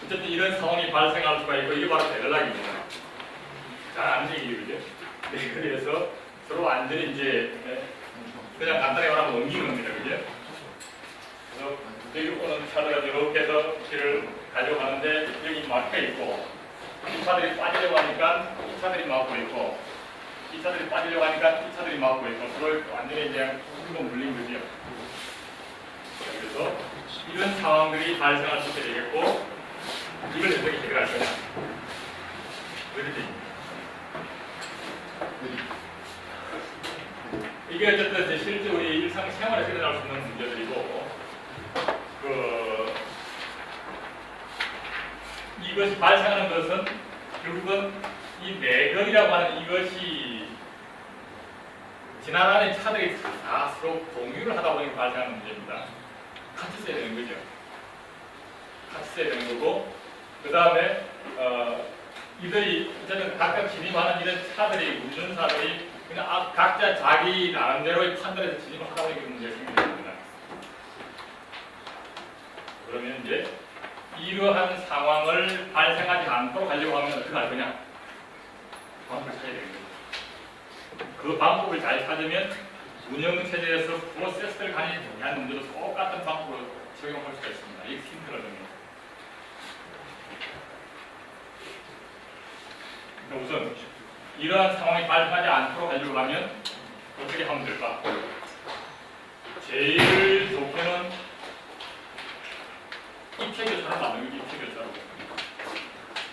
어쨌든 이런 상황이 발생할 수가 있고 이게 바로 대전락입니다. 잘 아는 얘기죠, 그죠? 네, 그래서 서로 완전히 이제 그냥 간단히 말하면 옮기는 겁니다, 그죠? 그래서 여기 오는 차들가 이렇게 해서 길을 가져가는데 여기 막혀 있고 이 차들이 빠지려고 하니까 이 차들이 막고 있고 이 차들이 빠지려고 하니까 이 차들이 막고 있고 서로 완전히 이제 한번 물린 거죠. 그래서 이런 상황들이 발생할 수 있게 되겠고 이걸 어떻게 해결할 거냐? 느리지. 이게 어쨌든 실제 우리 일상생활에서 일어날 수 있는 문제들이고 이것이 발생하는 것은 결국은 이 내거리라고 하는 이것이 지나가는 차들이 다 서로 공유를 하다 보니 발생하는 문제입니다. 같이 써야 되는 거죠. 같이 써야 되는 거고 그 다음에 이들이 어쨌든 각각 진입하는 이런 차들이 운전사들이 그냥 각자 자기 나름대로의 판단에서 진입을 하다 보니 문제가 생기는 겁니다. 그러면 이제 이러한 상황을 발생하지 않도록 하려고 하면 어떻게 할 거냐? 방법을 찾아야 되는 거죠. 그 방법을 잘 찾으면 운영체제에서 프로세스를 간에 대한 문제도 똑같은 방법으로 적용할 수가 있습니다. 이게 힌트거든요. 우선 이러한 상황이 발생하지 않도록 하려고 하면 어떻게 하면 될까? 제일 좋게는 입체교차를 만드는 게 입체교차로.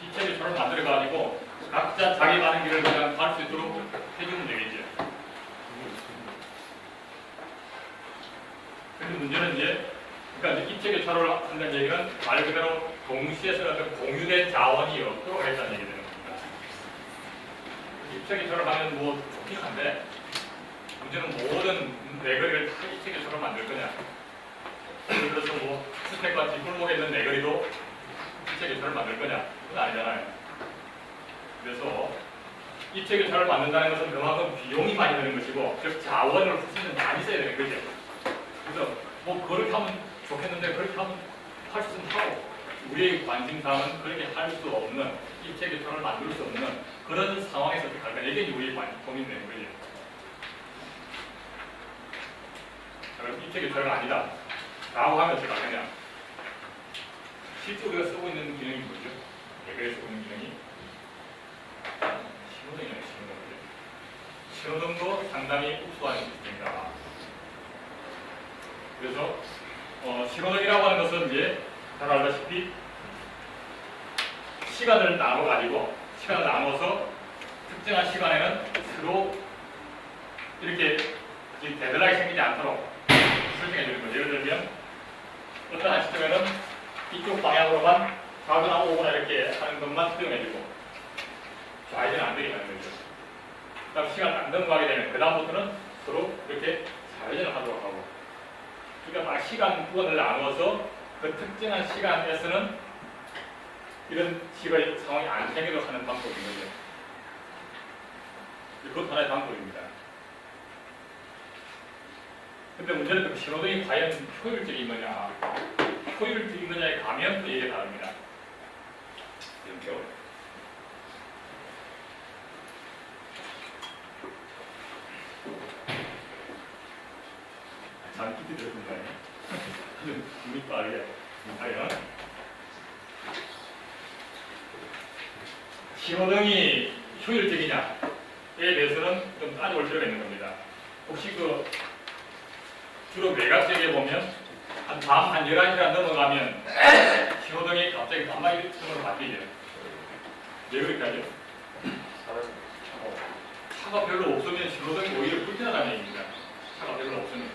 입체교차를 만들어가지고 각자 자기 가는 길을 그냥 갈 수 있도록 해주면 되겠죠. 근데 문제는 이제, 그러니까 입체교차를 한다는 얘기는 말 그대로 동시에 쓰는 공유된 자원이 없도록 했다는 얘기 되는 겁니다. 입체교차를 하면 뭐 좋긴 한데, 문제는 모든 내거리를 다 입체교차로 만들 거냐. 예를 들어서 뭐 주택과 뒷골목에 있는 내거리도 입체교차를 만들 거냐? 그건 아니잖아요. 그래서 입체교차를 만든다는 것은 그만큼 비용이 많이 드는 것이고 즉 자원을 훨씬 많이 써야 되는 거죠. 그래서 뭐 그렇게 하면 좋겠는데 그렇게 하면 할 수는 하고 우리의 관심사는 그렇게 할 수 없는 입체교차를 만들 수 없는 그런 상황에서 어떻게 할까? 이게 우리의 고민되는 거죠. 그럼 입체교차가 아니다 라고 하면 어떻게 하느냐? 실제 우리가 쓰고 있는 기능이 뭐죠? 내거리에 쓰고 있는 기능이 신호등이에요. 신호등도 상당히 흡수하는 시스템이다. 그래서 신호등이라고 하는 것은 이제 잘 알다시피 시간을 나눠서 특정한 시간에는 서로 이렇게 대들락이 생기지 않도록 설정해 주는 거죠. 예를 들면 어떤 시점에는 이쪽 방향으로만 4거나 5거나 이렇게 하는 것만 수정해주고 좌회전 안 되게 하는 거죠. 그 다음 시간 안 넘어가게 되면 그 다음부터는 서로 이렇게 좌회전을 하도록 하고 그러니까 막 시간 구간을 나누어서 그 특정한 시간에서는 이런 식의 상황이 안 생기도록 하는 방법인 거죠. 그것도 하나의 방법입니다. 근데 문제는 그 신호등이 과연 효율적인 거냐 효율적인 거냐에 가면 또 얘기가 다릅니다. 이렇게 잘 깊이 들었던 거 아니에요? 우리 빠르게 과연 신호등이 효율적이냐에 대해서는 좀 따져볼 필요가 있는 겁니다. 혹시 주로 외곽 지역에 보면 밤 11시가 넘어가면 신호등이 갑자기 깜빡이등으로 바뀌죠. 왜 그렇게 하죠? 차가 별로 없으면 신호등이 오히려 불편하다는 얘기입니다. 차가 별로 없으면.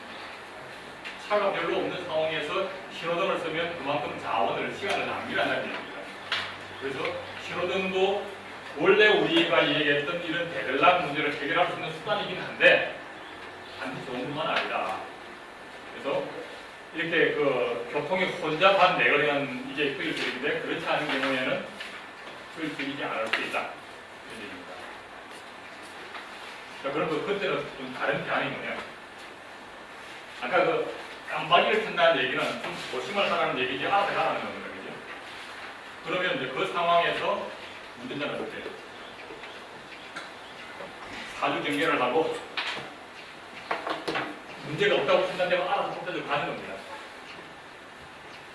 차가 별로 없는 상황에서 신호등을 쓰면 그만큼 시간을 낭비한다는 얘기입니다. 그래서 신호등도 원래 우리가 얘기했던 이런 대들락 문제를 해결할 수 있는 수단이긴 한데 반드시 좋은 것만 아니다. 그래서 이렇게 교통이 혼잡한 내거리는 이게 효율적인데 그렇지 않은 경우에는 효율적이지 않을 수 있다. 이런 얘기입니다. 자, 그럼 그때는 좀 다른 대안이 뭐냐? 아까 깜빡이를 켠다는 얘기는 좀 조심을 하라는 얘기지 알아서 가라는 겁니다. 그죠? 이제 그 상황에서 운전자는 어떻게 해요? 사주 경계를 하고 문제가 없다고 판단되면 알아서 속도를 가는 겁니다.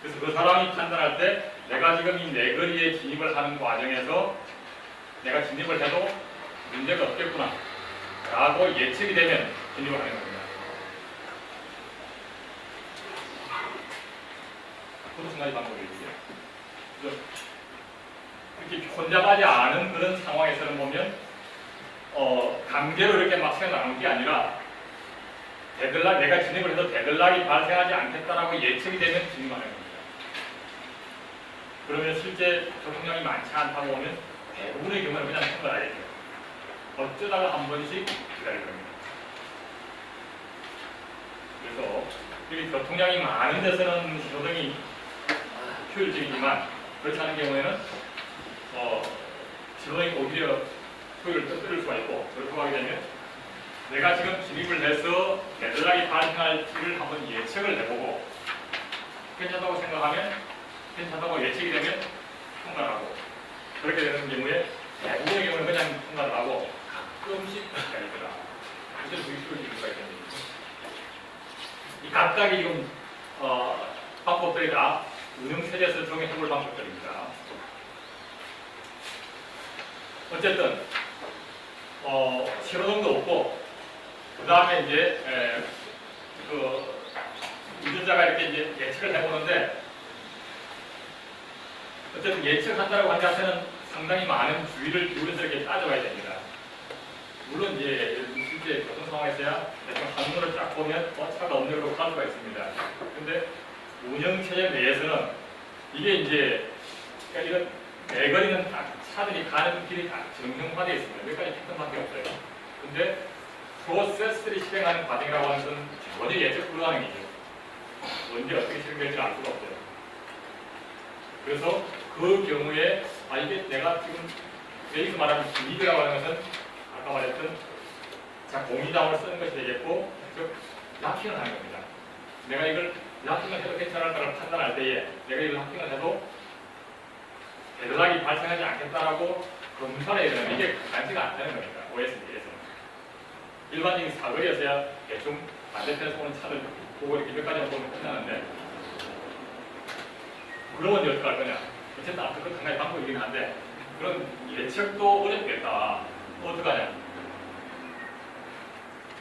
그래서 그 사람이 판단할 때 내가 지금 이 내거리에 진입을 하는 과정에서 내가 진입을 해도 문제가 없겠구나 라고 예측이 되면 진입을 하는 겁니다. 그것도 한 가지 방법이고요. 이렇게 혼잡하지 않은 그런 상황에서는 보면 강제로 이렇게 막 새어나오는 게 아니라 데들락, 내가 진입을 해도 데들락이 발생하지 않겠다라고 예측이 되면 진입하는 겁니다. 그러면 실제 교통량이 많지 않다 보면 대부분의 경우는 그냥 통과하겠죠. 어쩌다가 한 번씩 기다릴 겁니다. 그래서 여기 교통량이 많은 데서는 신호등이 효율적이지만 그렇지 않은 경우에는 신호등이 오히려 효율을 떨어뜨릴 수가 있고, 그렇다고 하게 되면 내가 지금 진입을 해서 데들락이 발생할지를 한번 예측을 해보고 괜찮다고 생각하면 괜찮다고 예측이 되면 통과를 하고, 그렇게 되는 경우에 대부분의 경우는 그냥 통과를 하고 가끔씩 기다리더라. 이런 의식을 줄 수가 있겠습니다. 이 각각의 지금 방법들이 다 운영체제에서 정해볼 방법들입니다. 어쨌든 신호등도 없고 그 다음에 이제 운전자가 이렇게 이제 예측을 해보는데, 어쨌든 예측한다고 한 자체는 상당히 많은 주의를 기울여서 이렇게 따져봐야 됩니다. 물론 이제 실제 교통 상황에서야 대충 한눈으로 쫙 보면 차가 없는 걸로 갈 수가 있습니다. 근데 운영 체제 내에서는 이게 이제 그러니까 이런 내거리는 딱 차들이 가는 길이 다 정형화되어 있습니다. 몇 가지 패턴밖에 없어요. 근데 프로세스들이 실행하는 과정이라고 하는 것은 전혀 예측 불가능한 일이죠. 언제 어떻게 실행될지 알 수가 없어요. 그래서 그 경우에 이게 내가 지금 여기서 말하는 진입이라고 하는 것은 아까 말했던 공이담을 쓰는 것이 되겠고, 즉 락킹을 하는 겁니다. 내가 이걸 락킹을 해도 괜찮을까를 판단할 때에 내가 이걸 락킹을 해도 데들락이 발생하지 않겠다라고 검사를 해야 되는 이게 가능치가 않다는 겁니다. OSD에서는. 일반적인 사거리에서야 대충 반대편에서 오는 차를 보고 이렇게 몇 가지만 보면 끝나는데, 그러면 이제 어떻게 할 거냐. 어쨌든 앞서 그 한 가지 방법이긴 한데, 그런 예측도 어렵겠다. 어떡하냐.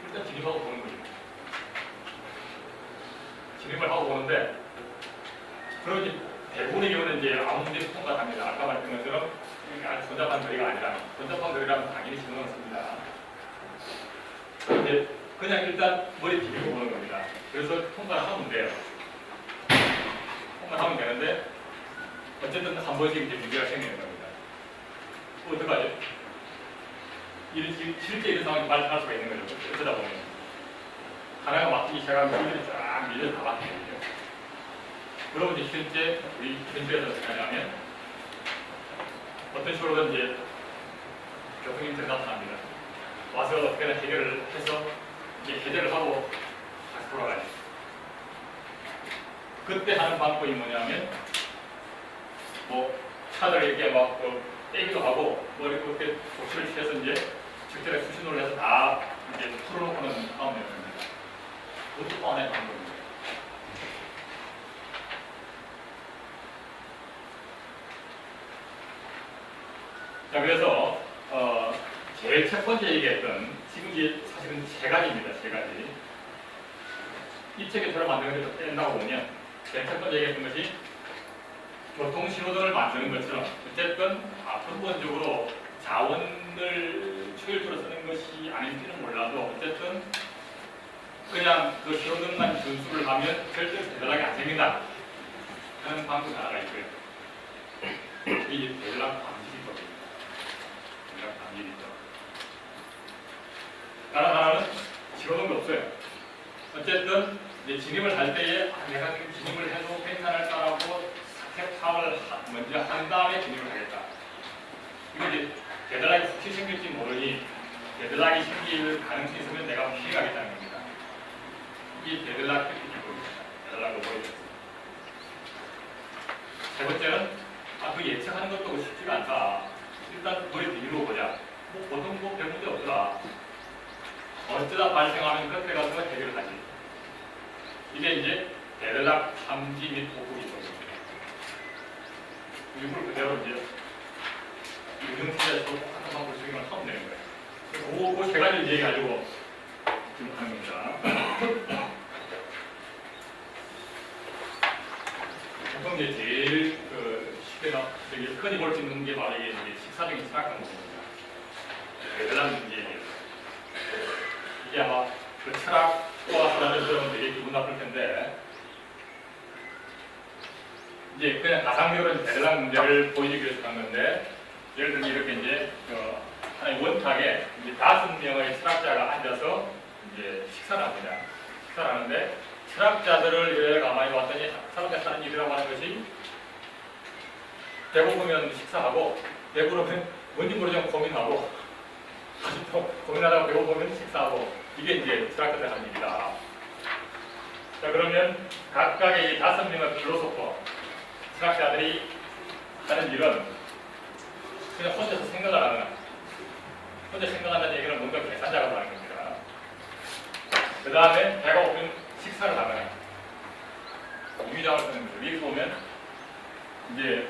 일단 진입하고 보는 거죠. 진입을 하고 보는데, 그럼 이제 대부분의 경우는 이제 아무 문제 통과합니다. 아까 말했던 것처럼 혼잡한 거리가 아니라, 혼잡한 거리라면 당연히 신호를 씁니다. 그런데 그냥 일단 머리 비비고 보는 겁니다. 그래서 통과를 하면 돼요. 통과를 하면 되는데, 어쨌든 한 번씩 이제 문제가 생기는 겁니다. 어떡하죠? 실제 이런 상황이 발생할 수가 있는 거죠. 어쩌다 보면. 하나가 막히기 시작하면 물들이 쫙 밀려서 다 막히게 되죠. 그러면 이제 실제 우리 근처에서 어떻게 하냐면, 어떤 식으로든 이제 교통임들이 나타납니다. 와서 어떻게든 해결을 해서 이제 해결을 하고 다시 돌아가죠. 그때 하는 방법이 뭐냐면, 차들 이렇게 막 떼기도 하고, 이렇게 조치를 취해서 이제 적절하게 수신호를 해서 다 이제 풀어놓고는 하면 됩니다. 그것도 또 하나의 방법입니다. 자, 그래서 제일 첫 번째 얘기했던, 지금 이제 사실은 세 가지입니다. 세 가지. 입체 교차를 만드는 것을 뺀다고 보면, 제일 첫 번째 얘기했던 것이 교통신호등을 만드는 것처럼 어쨌든 근본적으로 자원을 효율적으로 쓰는 것이 아닌지는 몰라도 어쨌든 그냥 그 신호등만 준수를 하면 절대 대단하게 안 생긴다 하는 방법이 하나가 있고요. 이 대단한 방지기법입니다. 대단한 방지기법. 다른 하나는 신호등도 없어요. 어쨌든 이제 진입을 할 때에 내가 지금 진입을 해도 괜찮을까라고 사업을 먼저 한 다음에 진입을 하겠다. 이거 이제 데들락이 혹시 생길지 모르니 데들락이 생길 가능성이 있으면 내가 피해가겠다는 겁니다. 이게 데들락 테크닉입니다. 데들락 오버레이드. 세 번째는 그 예측하는 것도 쉽지가 않다. 일단 머리 뒤로 보자. 뭐 보통 별 문제 없더라. 어쩌다 발생하면 그렇게 가서 해결을 하지. 이게 이제 데드락 탐지 및 복구 기법입니다. 이걸 그대로 이제 유형수자에서 똑같은 방법을 적용을 하면 되는 거예요. 그 세 가지를 얘기해가지고 지금 하는 겁니다. 보통 이제 제일 쉽게 흔히 볼 수 있는 게 바로 이게 식사적인 철학 방법입니다. 대단한 문제예요. 이게 아마 그 철학과 하는 사람은 되게 기분 나쁠 텐데, 이제 그냥 가상적으로 대단한 문제를 보여주기 위해서 한 건데, 예를 들면 이렇게 이제 하나의 원탁에 이제 5명의 철학자가 앉아서 이제 식사를 합니다. 식사를 하는데 철학자들을 이렇게 가만히 봤더니 철학자 하는 일이라고 하는 것이 배고프면 식사하고 배부르면 뭔지 모르지만 고민하고 또 고민하다가 배고프면 식사하고 이게 이제 철학자들 하는 일이다. 자 그러면 각각의 이 5명의 필로소퍼 철학자들이 하는 일은 그냥 혼자서 생각을 하는 혼자 생각한다는 얘기는 뭔가 계산작업을 하는 겁니다. 그 다음에 배가 고프면 식사를 하거나 유미장을 쓰는 거죠. 여기 보면 이제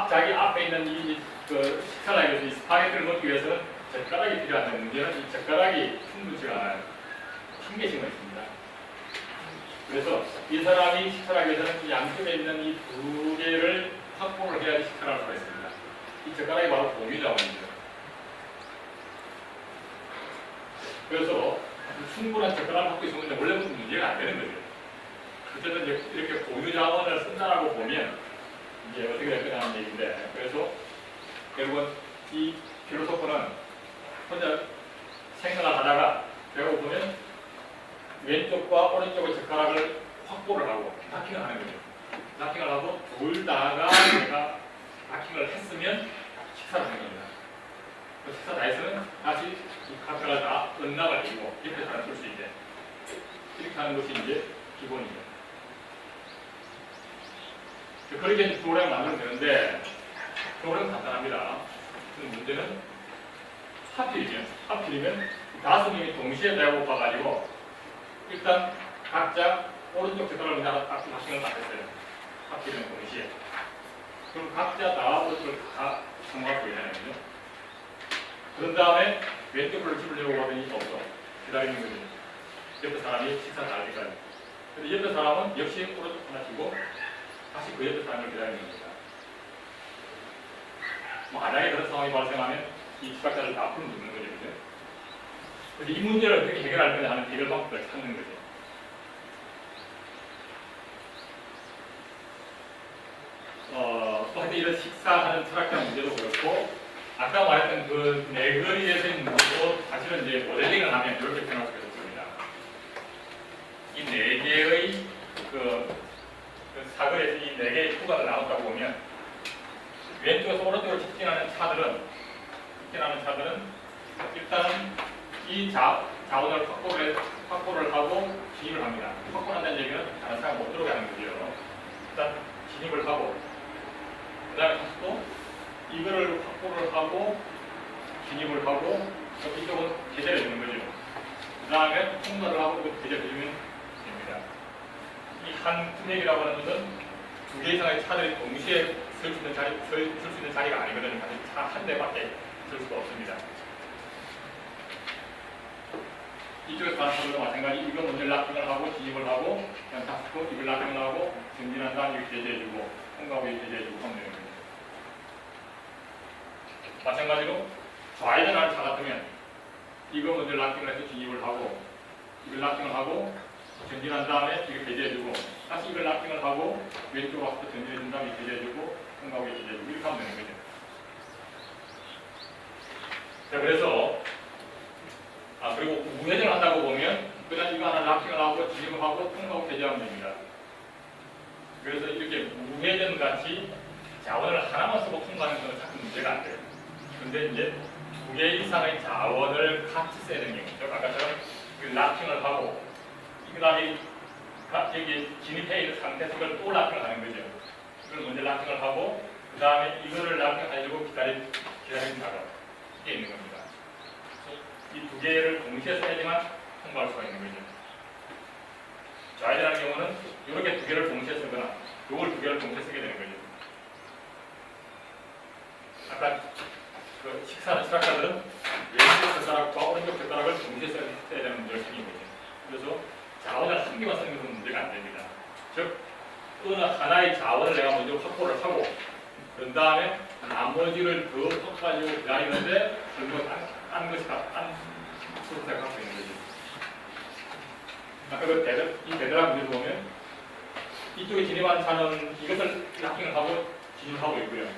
자기 앞에 있는 그 식사를 하기 위해서 이 스파게티를 먹기 위해서는 젓가락이 필요한데 문제는 이 젓가락이 충분치가 않아요. 한 개씩만 있습니다. 그래서 이 사람이 식사를 하기 위해서는 이 양쪽에 있는 이 2개를 확보를 해야지 식사를 할 수가 있습니다. 이 젓가락이 바로 공유자원입니다. 그래서 충분한 젓가락을 갖고 있으면 원래부터 문제가 안 되는 거죠. 어쨌든 이렇게 공유자원을 쓴다라고 보면 이제 어떻게 될 거냐는 얘기인데, 그래서 결국은 이 필로소퍼는 혼자 생각을 하다가 배고프면 왼쪽과 오른쪽의 젓가락을 확보를 하고 락킹을 하는 거죠. 락킹을 하고 둘 다가 내가 락킹을 했으면 식사를 하는 겁니다. 그 식사 다 했으면 다시 이 카페를 다 은락을 해주고 옆에 사람 쓸 수 있게 이렇게 하는 것이 이제 기본이죠. 그렇게 프로그램을 만들면 되는데 프로그램은 간단합니다. 문제는 하필이면 5명이 동시에 배고파가지고 일단 각자 오른쪽 젓가락을 딱 마시는 것 같았어요. 하필이면 동시에. 그럼 각자 다 오른쪽을 다 성공하고 있잖아요. 그죠? 그런 다음에 왼쪽을 집으려고 하더니 없어. 기다리는 거죠. 옆에 사람이 식사 다 할 때까지. 근데 옆에 사람은 역시 오른쪽 하나 주고 다시 그 옆에 사람을 기다리는 겁니다. 만약에 그런 상황이 발생하면 이 지각자를 다 앞으로 눕는 거죠. 그래서 이 문제를 어떻게 해결할 거냐 하는 해결 방법을 찾는 거죠. 또 하여튼 이런 식사하는 철학자 문제도 그렇고, 아까 말했던 그 네거리에서 있는 문제도 사실은 이제 모델링을 하면 이렇게 표현할 수가 있습니다. 이 4개의 그 사거리에서 이 4개의 후각을 나눴다고 보면 왼쪽에서 오른쪽으로 직진하는 차들은 일단은 이 자원을 확보를 하고 진입을 합니다. 확보를 한다는 얘기는 다른 차가 못 들어가는 거죠. 일단 진입을 하고 그 다음에 다시 또 이거를 확보를 하고 진입을 하고 이쪽은 제재를 주는 거죠. 그 다음에 통과를 하고 이거 제재를 주면 됩니다. 이 한 투맥이라고 하는 것은 2개 이상의 차들이 동시에 쓸 수 있는 자리가 아니거든요. 차 한 대밖에 쓸 수가 없습니다. 이쪽에서 가는 차들도 마찬가지. 이거 먼저 락킹을 하고 진입을 하고 그냥 닫고 이걸 락킹을 하고 전진한 다음에 이렇게 제재해주고 통과하고 이렇게 제재해주고 하면 되는 거예요. 마찬가지로 좌회전 하는 차 같으면 이거 먼저 락킹을 해서 진입을 하고 이걸 락킹을 하고 전진한 다음에 이걸 배제해주고 다시 이걸 락킹을 하고 왼쪽으로 와서 전진해준 다음에 배제해주고 통과하고 배제해주고 이렇게 하면 되는 거죠. 자, 그래서 그리고 우회전을 한다고 보면 그냥 이거 하나 락킹을 하고 진입을 하고 통과하고 배제하면 됩니다. 그래서 이렇게 우회전 같이 자원을 하나만 쓰고 통과하는 것은 자꾸 문제가 안 돼요. 근데 이제 2개 이상의 자원을 같이 써야 되는 경우죠. 아까처럼 락킹을 하고 그 다음에 여기 진입해 있는 상태에서 이걸 또 락킹을 하는 거죠. 이걸 먼저 다음에 이거를 락킹하려고 기다린 작업. 이게 있는 겁니다. 이 두 개를 동시에 써야지만 통과할 수가 있는 거죠. 좌회전하는 경우는 이렇게 두 개를 동시에 쓰거나 이걸 두 개를 동시에 쓰게 되는 거죠. 아까 그 식사하는 철학자들은 왼쪽 젓가락과 오른쪽 젓가락을 동시에 써야 되는 문제를 생긴 거죠. 그래서 자원을 한 개만 쓰는 것은 문제가 안 됩니다. 즉 어느 하나의 자원을 내가 먼저 확보를 하고 그런 다음에 나머지를 더 섞어가지고 기다리는데 결국 딴 것이 딴 소스가 갖고 있는 거죠. 아까 이 베드락 문제를 보면 이쪽에 진입한 차는 이것을 락킹을 하고 진입하고 있고요.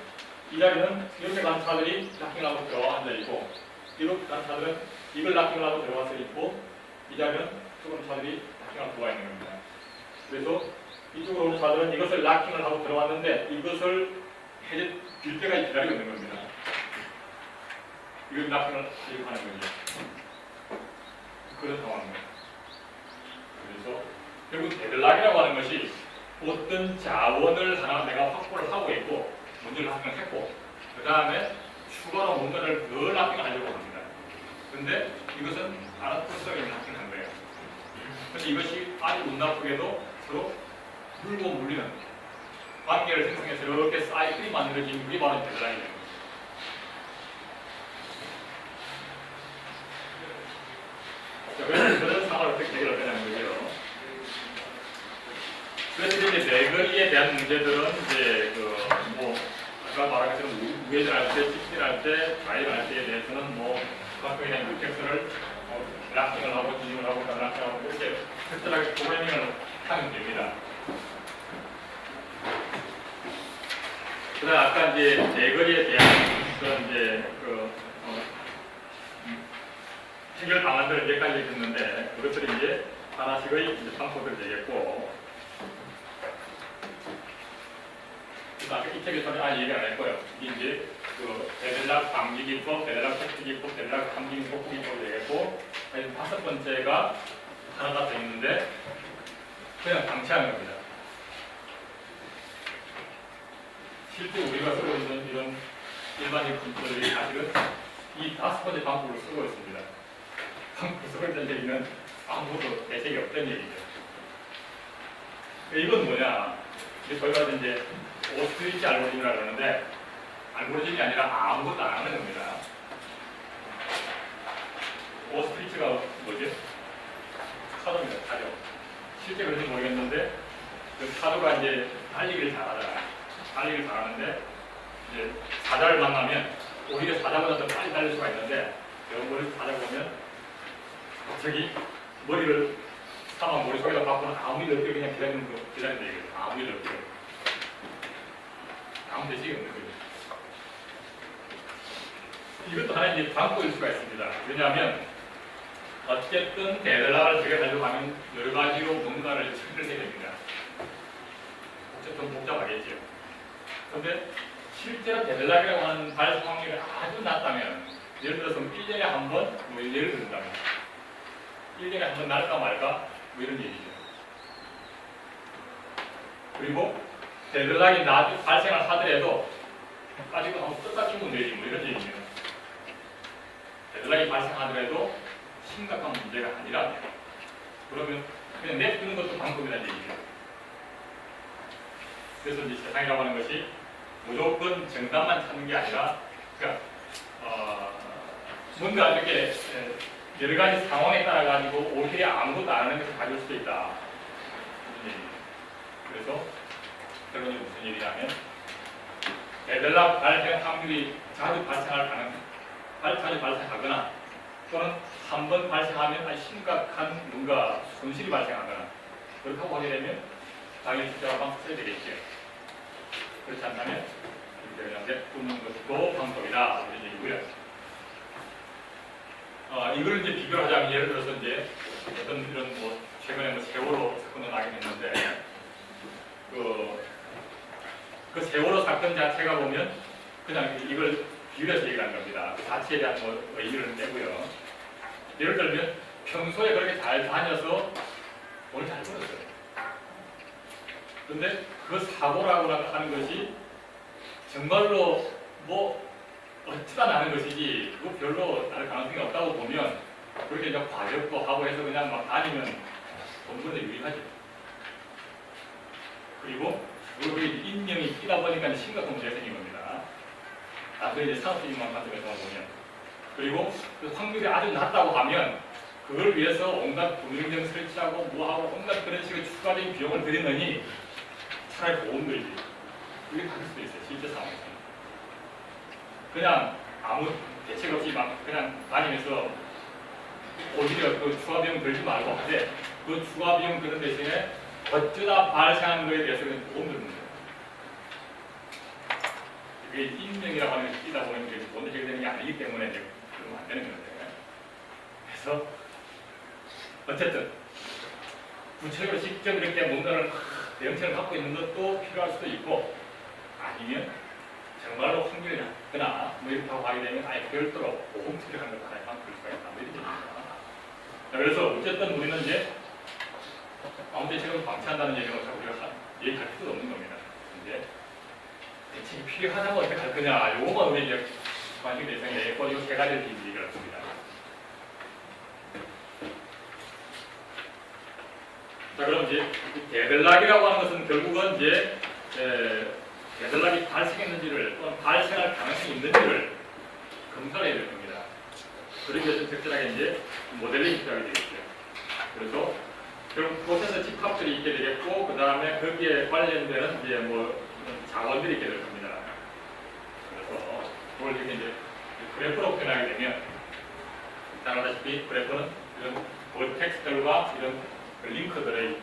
이 자리는 이렇게 간 차들이 락킹을 하고 들어와 앉아있고 이렇게 간 차들은 이걸 락킹을 하고 들어와서 있고 이 자리는 조금 차들이 락킹을 하고 들어와 있는 겁니다. 그래서 이쪽으로 오는 차들은 이것을 락킹을 하고 들어왔는데 이것을 해제 될 때까지 기다리고 있는 겁니다. 이걸 락킹을 하려고 하는 거죠. 그런 상황입니다. 그래서 결국 데들락이라고 하는 것이 어떤 자원을 하나 내가 확보를 하고 있고 먼저 락킹을 했고 그 다음에 추가로 뭔가를 더 락킹을 하려고 합니다. 그런데 이것은 아나토스하게 락킹을 한 거예요. 그런데 이것이 아주 운 나쁘게도 서로 물고 물리는 관계를 생성해서 이렇게 사이클이 만들어진 게 바로 데들락이에요. 그런 상황을 어떻게 해결을 하냐는 거예요. 그래서 이제 내거리에 대한 문제들은 이제 아까 말한 것처럼 우회전할 때, 직진할 때, 좌회전할 때에 대해서는 그만큼에 대한 유택선을 락킹을 하고 진입을 하고 락킹을 하고 이렇게 특별하게 프로그래밍을 하면 됩니다. 그다음 아까 이제 내거리에 대한 그런 이제 해결 방안들을 몇 가지 했는데 그것들이 이제 하나씩의 이제 방법을 되겠고 아까 이 책에서는 얘기 안 했고요. 이제 데들락 방지기법, 데들락 택지기법, 데들락 감기기법 기법이 되겠고 5번째가 하나가 더 있는데 그냥 방치하는 겁니다. 실제 우리가 쓰고 있는 이런 일반적 분들이 사실은 이 5번째 방법을 쓰고 있습니다. 방법을 쓰고 있다는 얘기는 아무것도 대책이 없다는 얘기죠. 이건 뭐냐? 저희가 이제 오스트리치 알고리즘이라고 그러는데 알고리즘이 아니라 아무것도 안 하는 겁니다. 오스트리치가 뭐지? 카도입니다. 카도. 실제 그런지 모르겠는데 그 카도가 이제 달리기를 잘하잖아요. 달리기를 잘하는데 이제 사자를 만나면 오히려 사자보다 더 빨리 달릴 수가 있는데 머리 사자 보면 갑자기 머리를 사망 머릿속에다 갖고는 아무 일 없게 그냥 기다리는 얘기예요. 아무 일 없게. 아무 대책이 없는 거죠. 이것도 하나의 이제 방법일 수가 있습니다. 왜냐하면 어쨌든 데들락을 해결하려고 하면 여러 가지로 뭔가를 처리를 해야 됩니다. 어쨌든 복잡하겠죠. 그런데 실제로 데들락이라고 하는 발생 확률이 아주 낮다면 예를 들어서 1년에 한 번, 예를 든다면 1년에 한 번 날까 말까 이런 얘기죠. 그리고 데들락이 발생을 하더라도 가지고 한번 끝까지 면 되지 이런 얘기입니다. 데들락이 발생하더라도 심각한 문제가 아니라 그러면 그냥 냅두는 것도 방법이라는 얘기죠. 그래서 이제 세상이라고 하는 것이 무조건 정답만 찾는 게 아니라 그러니까 뭔가 이렇게 여러 가지 상황에 따라 가지고 오히려 아무것도 안 하는 것을 가질 수도 있다. 그래서 결론이 무슨 얘기냐면 데들락 발생 확률이 자주 발생하거나 또는 한 번 발생하면 아주 심각한 뭔가 손실이 발생하거나 그렇게 하게 되면 당연히 특별한 방법 써야 되겠죠. 그렇지 않다면 그냥 냅두는 것도 방법이다 이런 얘기고요. 이걸 이제 비교를 하자면 예를 들어서 이제 어떤 이런 최근에 세월호 사건도 나긴 했는데 그 세월호 사건 자체가 보면 그냥 이걸 비교해서 얘기를 한 겁니다. 그 자체에 대한 의미를 빼고요. 예를 들면 평소에 그렇게 잘 다녀서 돈을 잘 벌었어요. 그런데 그 사고라고 하는 것이 정말로 뭐 어쩌다 나는 것이지 그거 별로 나를 가능성이 없다고 보면 그렇게 이제 과격도 하고 해서 그냥 막 다니면 공부에 유리하죠. 그리고 그게 인명이 끼다 보니까 심각한 문제가 생긴 겁니다. 나중에 이제 산업적인만 가져가서 보면 그리고 그 확률이 아주 낮다고 하면 그걸 위해서 온갖 구명정 설치하고 뭐하고 온갖 그런 식의 추가적인 비용을 들이느니 차라리 보험 들지. 그게 다를 수도 있어요. 실제 상황에서는. 그냥 아무 대책 없이 막 그냥 다니면서 오히려 그 추가 비용 들지 말고 하되 그 추가 비용 드는 대신에 어쩌다 발생하는 거에 대해서 그냥 보험 드는 거예요. 그게 인명이라고 하는 게 끼다 보니 이게 돈 해결되는 게 아니기 때문에 이제 그러면 안 되는 건데. 그래서 어쨌든 구체적으로 직접 이렇게 뭔가를 대응책을 갖고 있는 것도 필요할 수도 있고 아니면 정말로 확률이 낮거나 뭐 이렇게 하고 하게 되면 아예 별도로 보험 처리하는 것도 하나의 방법일 수가 있다. 뭐 이런 얘기입니다. 그래서 어쨌든 우리는 이제 아무 대책을 방치한다는 얘기는 어차피 우리가 얘기할 필요도 없는 겁니다. 이제 대책이 필요하다고 어떻게 할 거냐 요거만 우리 이제 관심 대상에 있고 이 세 가지를 얘기를 했습니다. 자 그럼 이제 대들락이라고 하는 것은 결국은 이제 대들락이 발생했는지를 또는 발생할 가능성이 있는지를 검사해야 될 겁니다. 그러기 위해서 적절하게 이제 모델링이 필요하게 되겠죠. 그래서 결국 프로세서 집합들이 있게 되겠고 그 다음에 거기에 관련되는 이제 뭐 자원들이 있게 될 겁니다. 그래서 그걸 이렇게 이제 그래프로 표현하게 되면 잘 알다시피 그래프는 이런 볼텍스들과 이런 링크들의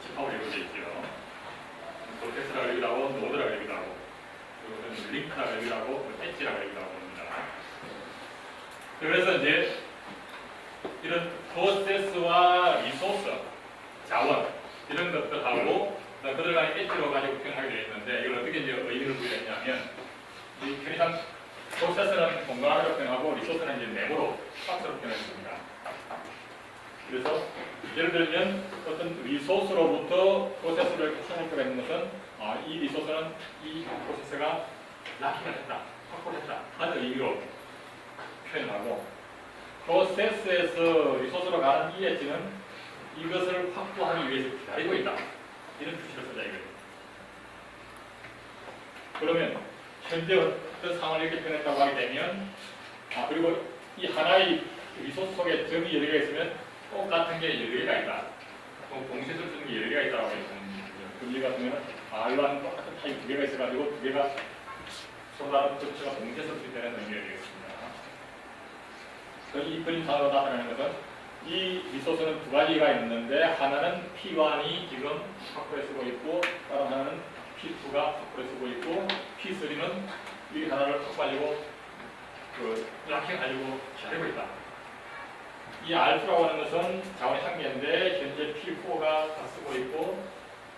집합으로 이루어져 있죠. 볼텍스라고 얘기도 하고 노드라고 얘기도 하고 그리고 링크라고 얘기도 하고 엣지라고 얘기도 하고 합니다. 그래서 이제 이런 프로세스와 리소스, 자원 이런 것들하고 그들 간의 엣지로 가지고 표현하게 되어 있는데 이걸 어떻게 이제 의미를 부여했냐면 이 편의상 프로세스는 공간으로 표현하고 리소스는 이제 네모로 박스로 표현했습니다. 그래서 예를 들면 어떤 리소스로부터 프로세스를 확보가 있는 것은 이 리소스는 이 프로세스가 락킹을 했다, 확보를 했다 하는 의미로 표현하고 프로세스에서 리소스로 가는 이 엣지는 이것을 확보하기 위해서 기다리고 있다. 이런 표시를 쓰자 이거예요. 그러면 현재 어떤 상황을 이렇게 표현했다고 하게 되면 그리고 이 하나의 리소스 속에 점이 여러 개가 있으면 똑같은 게 여러 개가 있다. 공식을 쓰는 게 여러 개가 있다고 해요. 금리 같으면 R와는 똑같은 타입 두 개가 있어가지고 두 개가 서로 다른 접체가 동시에 설치되는 의미가 되겠습니다. 이 그림상으로 나타나는 것은 이 리소스는 두 가지가 있는데 하나는 P1이 지금 확보에 쓰고 있고 다른 하나는 P2가 확보에 쓰고 있고 P3는 이 하나를 확보하려고 락킹하려고 기다리고 있다. 이 R2라고 하는 것은 자원의 한계인데 현재 P4가 다 쓰고 있고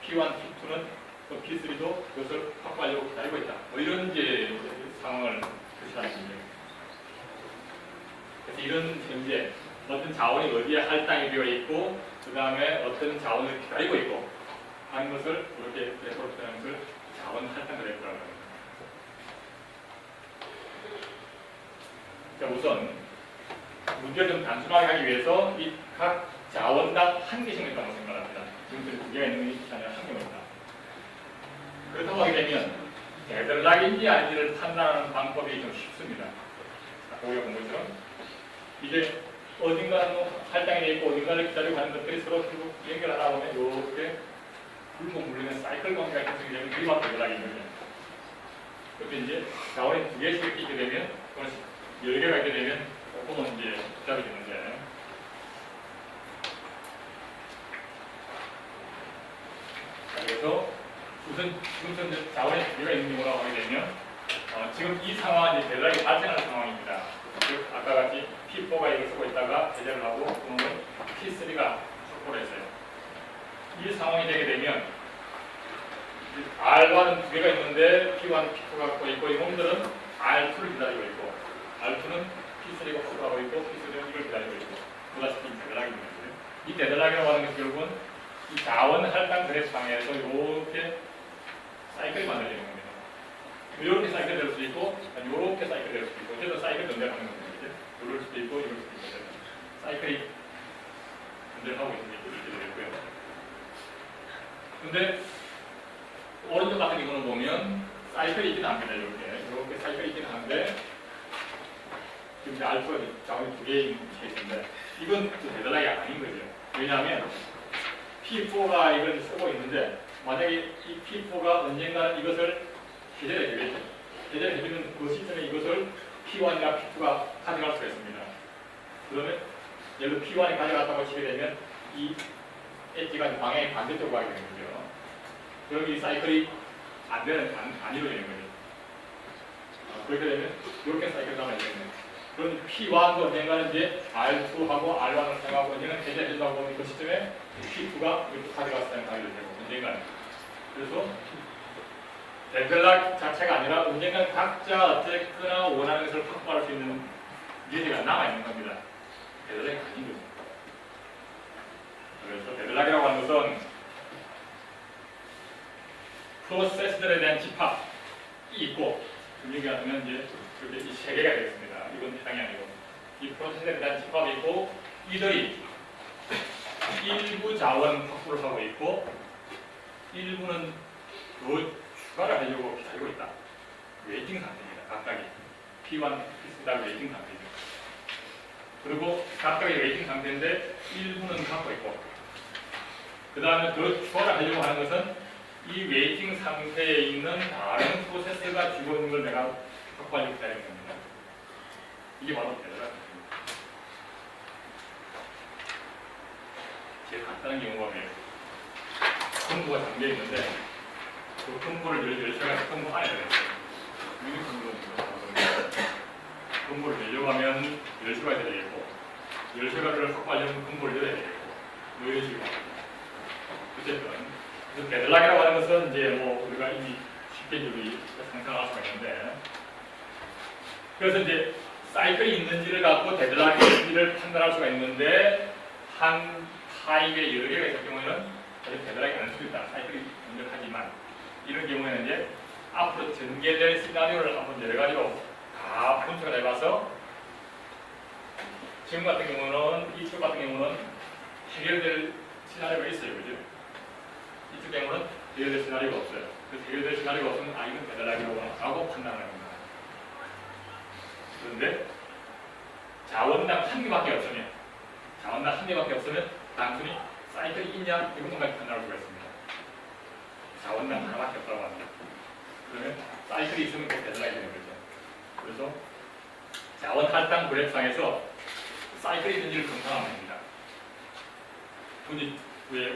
P1, P2는 또 P3도 그것을 확보하려고 기다리고 있다. 뭐 이런 이제 상황을 표시하는 겁니다. 그래서 이런 현재 어떤 자원이 어디에 할당이 되어 있고 그 다음에 어떤 자원을 기다리고 있고 하는 것을 이렇게 그래프로 표현하는 것을 자원 할당 그래프라고 합니다. 자 우선 문제를 좀 단순하게 하기 위해서 이 각 자원당 한 개씩만 있다고 생각합니다. 지금 두 개가 있는 것이 아니라 한 개만 있다. 그렇다고 하게 되면 대들락인지 아닌지를 판단하는 방법이 좀 쉽습니다. 우리가 본 것처럼 이제 어딘가는 할당이 되어 있고 어딘가를 기다리고 하는 것들이 서로 결국 연결하다 보면 이렇게 굴곡 물리는 사이클 관계가 형성이 되면 그게 바로 대들락인 거죠. 그런데 이제 자원이 두 개씩 이렇게 있게 되면 그건 여러 개가 있게 되면 조금은 이제 복잡이 되는데 그래서 우선 지금 자원의 두 개가 있는 경우라고 하게 되면 지금 이 상황은 이제 대단히 발생하는 상황입니다. 즉 아까 같이 P4가 이걸 쓰고 있다가 배제를 하고 그러면 P3가 확보를 했어요. 이 상황이 되게 되면 R1은 두 개가 있는데 P1, P2가 갖고 있고 이 놈들은 R2를 기다리고 있고 R2는 P3가 확보하고 있고 P3는 이걸 기다리고 있고 그다시피 대단락입니다. 이 대단락이라고 하는 것이 결국은 이 자원 할당 그래프 상에서 이렇게 사이클이 만들어지는 겁니다. 이렇게 사이클 될 수도 있고, 이렇게 사이클 될 수도 있고, 어쨌든 사이클 전제하는 겁니다. 이럴 수도 있고, 이럴 수도 있고, 사이클이 전제하고 있는 게 이렇게 되고요. 근데 오른쪽 같은 경우는 보면 사이클이 있지는 않습니다. 이렇게 사이클이 있지는 않은데 지금 이제 알프가 자원이 두 개인 케이스인데 이건 대단하게 아닌 거죠. 왜냐하면 P4가 이걸 쓰고 있는데 만약에 이 P4가 언젠가는 이것을 해제를 해주겠죠. 해제를 해주면 그 시점에 이것을 P1이나 P2가 가져갈 수가 있습니다. 그러면 예를 들어 P1이 가져갔다고 치게 되면 이 엣지가 방향이 반대쪽으로 가게 되는 거죠. 그럼 이 사이클이 안 이루어지는 거죠. 그렇게 되면 이렇게 사이클 가면 되겠네요. 그럼 P1도 언젠가는 이제 R2하고 R1을 사용하고 언젠가는 해제해준다고 보면 그 시점에 P2가 이렇게 가져갔을 때 가게 되고 언젠가는. 그래서 데벨락 자체가 아니라 언젠가는 각자 어쨌거나 원하는 것을 확보할 수 있는 예제가 남아있는 겁니다. 데벨락이 아닌 거죠. 그래서 데벨락이라고 하는 것은 프로세스들에 대한 집합이 있고 분위기 같으면 이제 이 세 개가 되겠습니다. 이건 해당이 아니고 이 프로세스에 대한 집합이 있고 이들이 일부 자원 확보를 하고 있고 일부는 더 추가를 하려고 기다리고 있다. 웨이팅 상태입니다. 각각이 P1, P2다 웨이팅 상태죠. 그리고 각각의 웨이팅 상태인데 일부는 갖고 있고 그 다음에 더 추가를 하려고 하는 것은 이 웨이팅 상태에 있는 다른 프로세스가 쥐고 있는 걸 내가 확보하려고 기다리는 겁니다. 이게 바로 데벨락입니다. 제일 간단한 경우가 뭐예요? 컴보가 잠겨 있는데 그 컴보를 열쇠가 컴보 안에 들어있어요. 컴보를 열려고 하면 열쇠가 돼야 되겠고 열쇠가를 확보하려면 컴보를 열어야 되겠고 뭐 이런 식으로 어쨌든 그래서 데벨락이라고 하는 것은 이제 뭐 우리가 이미 쉽게 상상할 수가 있는데 그래서 이제 사이클이 있는지를 갖고 데벨락이 있는지를 판단할 수가 있는데 한 타입의 여러 개가 있을 경우에는 사실 데벨락이 아닐 수 있다. 사이클이 완벽하지만 이런 경우에는 이제 앞으로 전개될 시나리오를 한번 여러 가지로 다 분석을 해봐서 지금 같은 경우는 이쪽 같은 경우는 해결될 시나리오가 있어요. 그죠? 이쪽 경우는 해결될 시나리오가 없어요. 그 해결될 시나리오가 없으면 아 이건 데벨락이라고 하고 판단을 합니다. 그런데 자원당 한 개밖에 없으면 단순히 사이클이 있냐 이것만 판단할 수가 있습니다. 자원당 하나밖에 없다고 합니다. 그러면 사이클이 있으면 꼭 데벨락이 되는 거죠. 그래서 자원 할당 그래프상에서 사이클이 있는지를 검사하면 됩니다. 굳이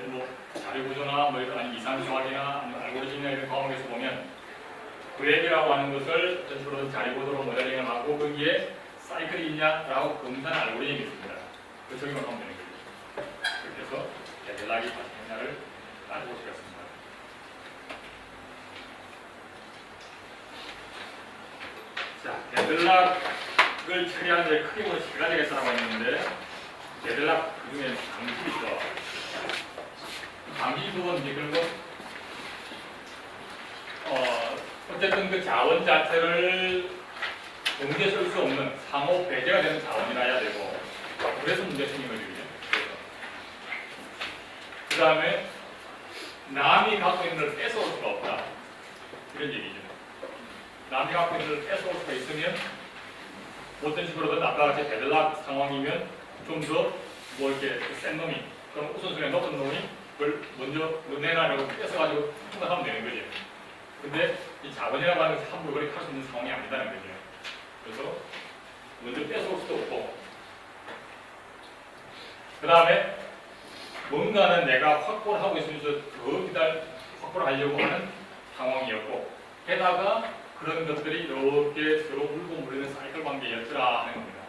뭐 자료 구조나 뭐 아니 이상 수학이나 아니면 알고리즘이나 이런 과목에서 보면 그래프라고 하는 것을 어떤 식으로 자료 구조로 모델링을 하고 거기에 사이클이 있냐라고 검사하는 알고리즘이 있습니다. 그 적용을 하면 되는 거죠. 그렇게 해서 데벨락이 발생했냐를 따져볼 수가 있습니다. 자, 데벨락을 처리하는 데 크게 보면 세 가지가 있다고 했는데 데벨락 그 중에 방식이 있죠. 방식은 이제 그런 거 어쨌든 그 자원 자체를 동시에 쓸 수 없는 상호 배제가 되는 자원이라 해야 되고 그래서 문제 생긴 거죠. 그 다음에 남이 갖고 있는 걸 뺏어올 수가 없다. 이런 얘기죠. 남이 갖고 있는 걸 뺏어올 수가 있으면 어떤 식으로든 아까 같이 데벨락 상황이면 좀 더 뭐 이렇게 센 놈이 그럼 우선순위가 높은 놈이 그걸 먼저 내놔라고 뺏어가지고 통과하면 되는 거죠. 근데 이 자원이라고 하는 것이 함부로 그렇게 할 수 있는 상황이 아니다는 거죠. 그래서 먼저 뺏어올 수도 없고 그 다음에 뭔가는 내가 확보를 하고 있으면서 더 확보를 하려고 하는 상황이었고 게다가 그런 것들이 이렇게 서로 물고 물리는 사이클 관계였더라 하는 겁니다.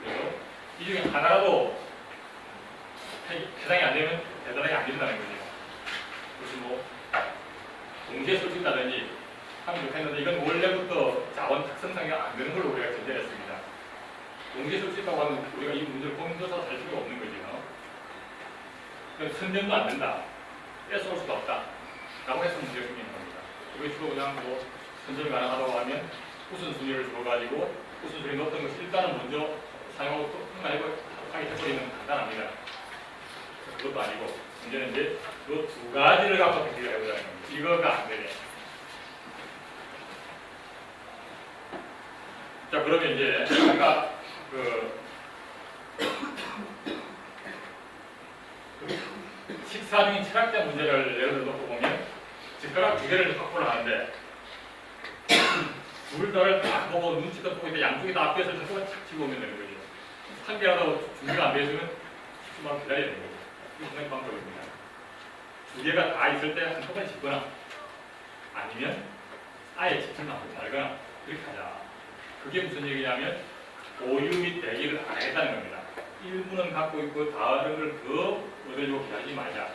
그래서 이 중에 하나라도 해당이 안 되면 대단하게 안 된다는 거죠. 그래서 뭐 동시에 쓸 수 있다든지 하면 좋겠는데 이건 원래부터 자원 특성상이 안 되는 걸로 우리가 전제했습니다. 동시에 쓸 수 있다고 하면 우리가 이 문제를 고민해서 할 필요가 없는 거죠. 그러니까 선전도 안 된다. 뺏어올 수가 없다. 라고 해서 문제가 생기는 겁니다. 이거 주로 그냥 뭐 선점이 가능하다고 하면 우선순위를 줘가지고 우선순위 넣었던 것을 일단은 먼저 사용하고 또 아니고 하게 해버리면 간단합니다. 그것도 아니고 문제는 이제 이 두 가지를 갖고 비교를 해보자는 겁니다. 이거가 안 되네. 자, 그러면 이제 아까 식사 중인 철학적 문제를 예를 들어 놓고 보면 젓가락 두 개를 확보를 하는데 둘 다를 딱 보고 눈치껏 보고 있는데 양쪽이 다 앞에서 잠깐만 착 치고 오면 되는 거죠. 한 개라도 준비가 안 되면 10분만 기다려야 되는 거죠. 이게 분명히 방법입니다. 두 개가 다 있을 때 한꺼번에 짚거나 아니면 아예 짚지만 않고 말거나 그렇게 하자. 그게 무슨 얘기냐면 오유 및 대기를 안 하겠다는 겁니다. 일부는 갖고 있고 다른 걸 더 얻으려고 기다리지 말자.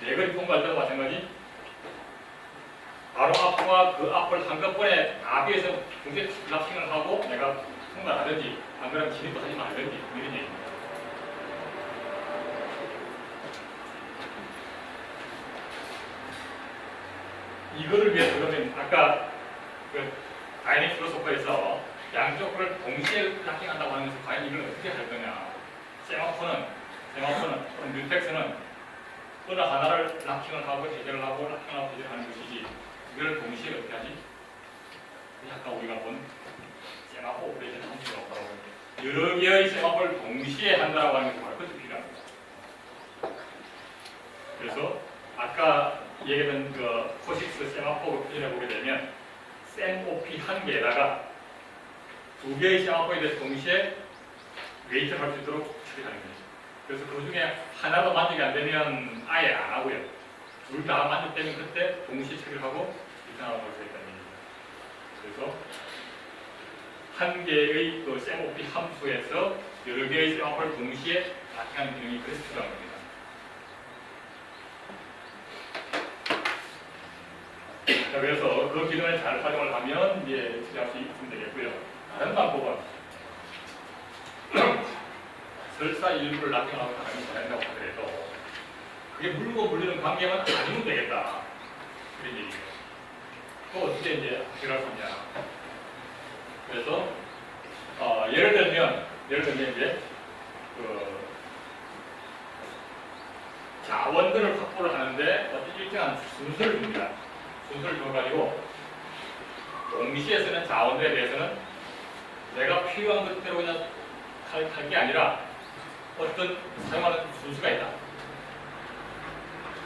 네거리 통과할 때도 마찬가지. 바로 앞과 그 앞을 한꺼번에 앞에서 동시에 락싱을 하고 내가 통과하든지 안 그러면 진입도 하지 말든지 이런 얘기입니다. 이거를 위해서 그러면 아까 그 다이내믹 필로소퍼에서 양쪽을 동시에 락킹한다고 하는 것은 과연 이걸 어떻게 할 거냐. 세마포는 뮤텍스는 어느 하나를 락킹을 하고 해제를 하고 락킹하고 해제를 하는 것이지 이걸 동시에 어떻게 하지? 아까 우리가 본 세마포 오퍼레이션 함수가 없다고 여러 개의 세마포를 동시에 한다고 하는 것이 바로 그것이 필요합니다. 그래서 아까 얘기했던 그 포식스 세마포를 표현해 보게 되면 셈오피 한 개에다가 두 개의 세마포에 대해서 동시에 웨이트를 할 수 있도록 처리하는 거죠. 그래서 그 중에 하나도 만족이 안 되면 아예 안 하고요. 둘 다 만족되면 그때 동시에 처리를 하고 리턴하고 할 수 있다는 얘기죠. 그래서 한 개의 그 셈오피 함수에서 여러 개의 세마포를 동시에 나타내는 기능이 그래서 필요한 겁니다. 자, 그래서 그 기능을 잘 활용을 하면 이제 처리할 수 있으면 되겠고요. 다른 방법은 설사 일부를 락킹하고 다른 잘한다고 하더라도 그게 물고 물리는 관계만 아니면 되겠다. 그런 얘기죠. 또 어떻게 이제 해결할 수 있냐. 그래서 예를 들면 이제 자원들을 확보를 하는데 어떤 일정한 순서를 줍니다. 순서를 줘가지고 동시에 쓰는 자원들에 대해서는 내가 필요한 것대로 그냥 할 게 아니라 어떤 사용하는 순수가 있다.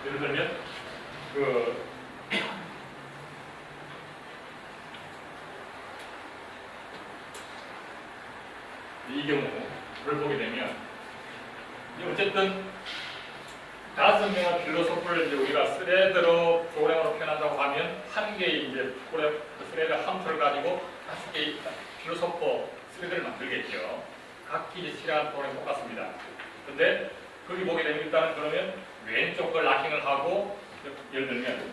예를 들면 이 경우를 보게 되면 어쨌든 5명의 필로소프를 이제 우리가 스레드로 프로그램으로 표현한다고 하면 한 개의 이제 프로그램 스레드 함수를 가지고 5개의 필로소퍼 스레드를 만들겠죠. 각기 이제 실행하는 프로그램이 똑같습니다. 근데 거기 보게 되면 일단은 그러면 왼쪽 걸 락킹을 하고 예를 들면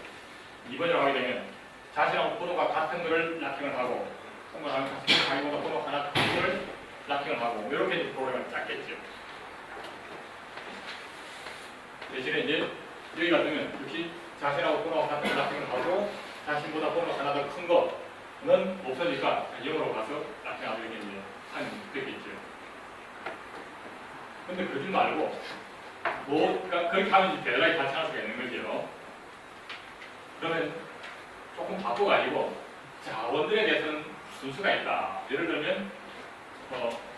2번이라고 하게 되면 자신하고 번호가 같은 거를 락킹을 하고 통과하면 자기보다 번호 하나 큰 거를 락킹을 하고 이렇게 이제 프로그램을 짰겠죠. 대신에 이제 여기 같으면 역시 자신하고 번호가 같은 걸 락킹을 하고 자신보다 번호 하나 더 큰 거는 없으니까 0으로 가서 락킹하고 이렇게 이제 하는 되겠죠. 근데 그러지 말고 그러니까 그렇게 하면 이제 데드라인이 같이 할 수가 있는 거죠. 그러면 조금 바꿔가지고 자원들에 대해서는 순수가 있다. 예를 들면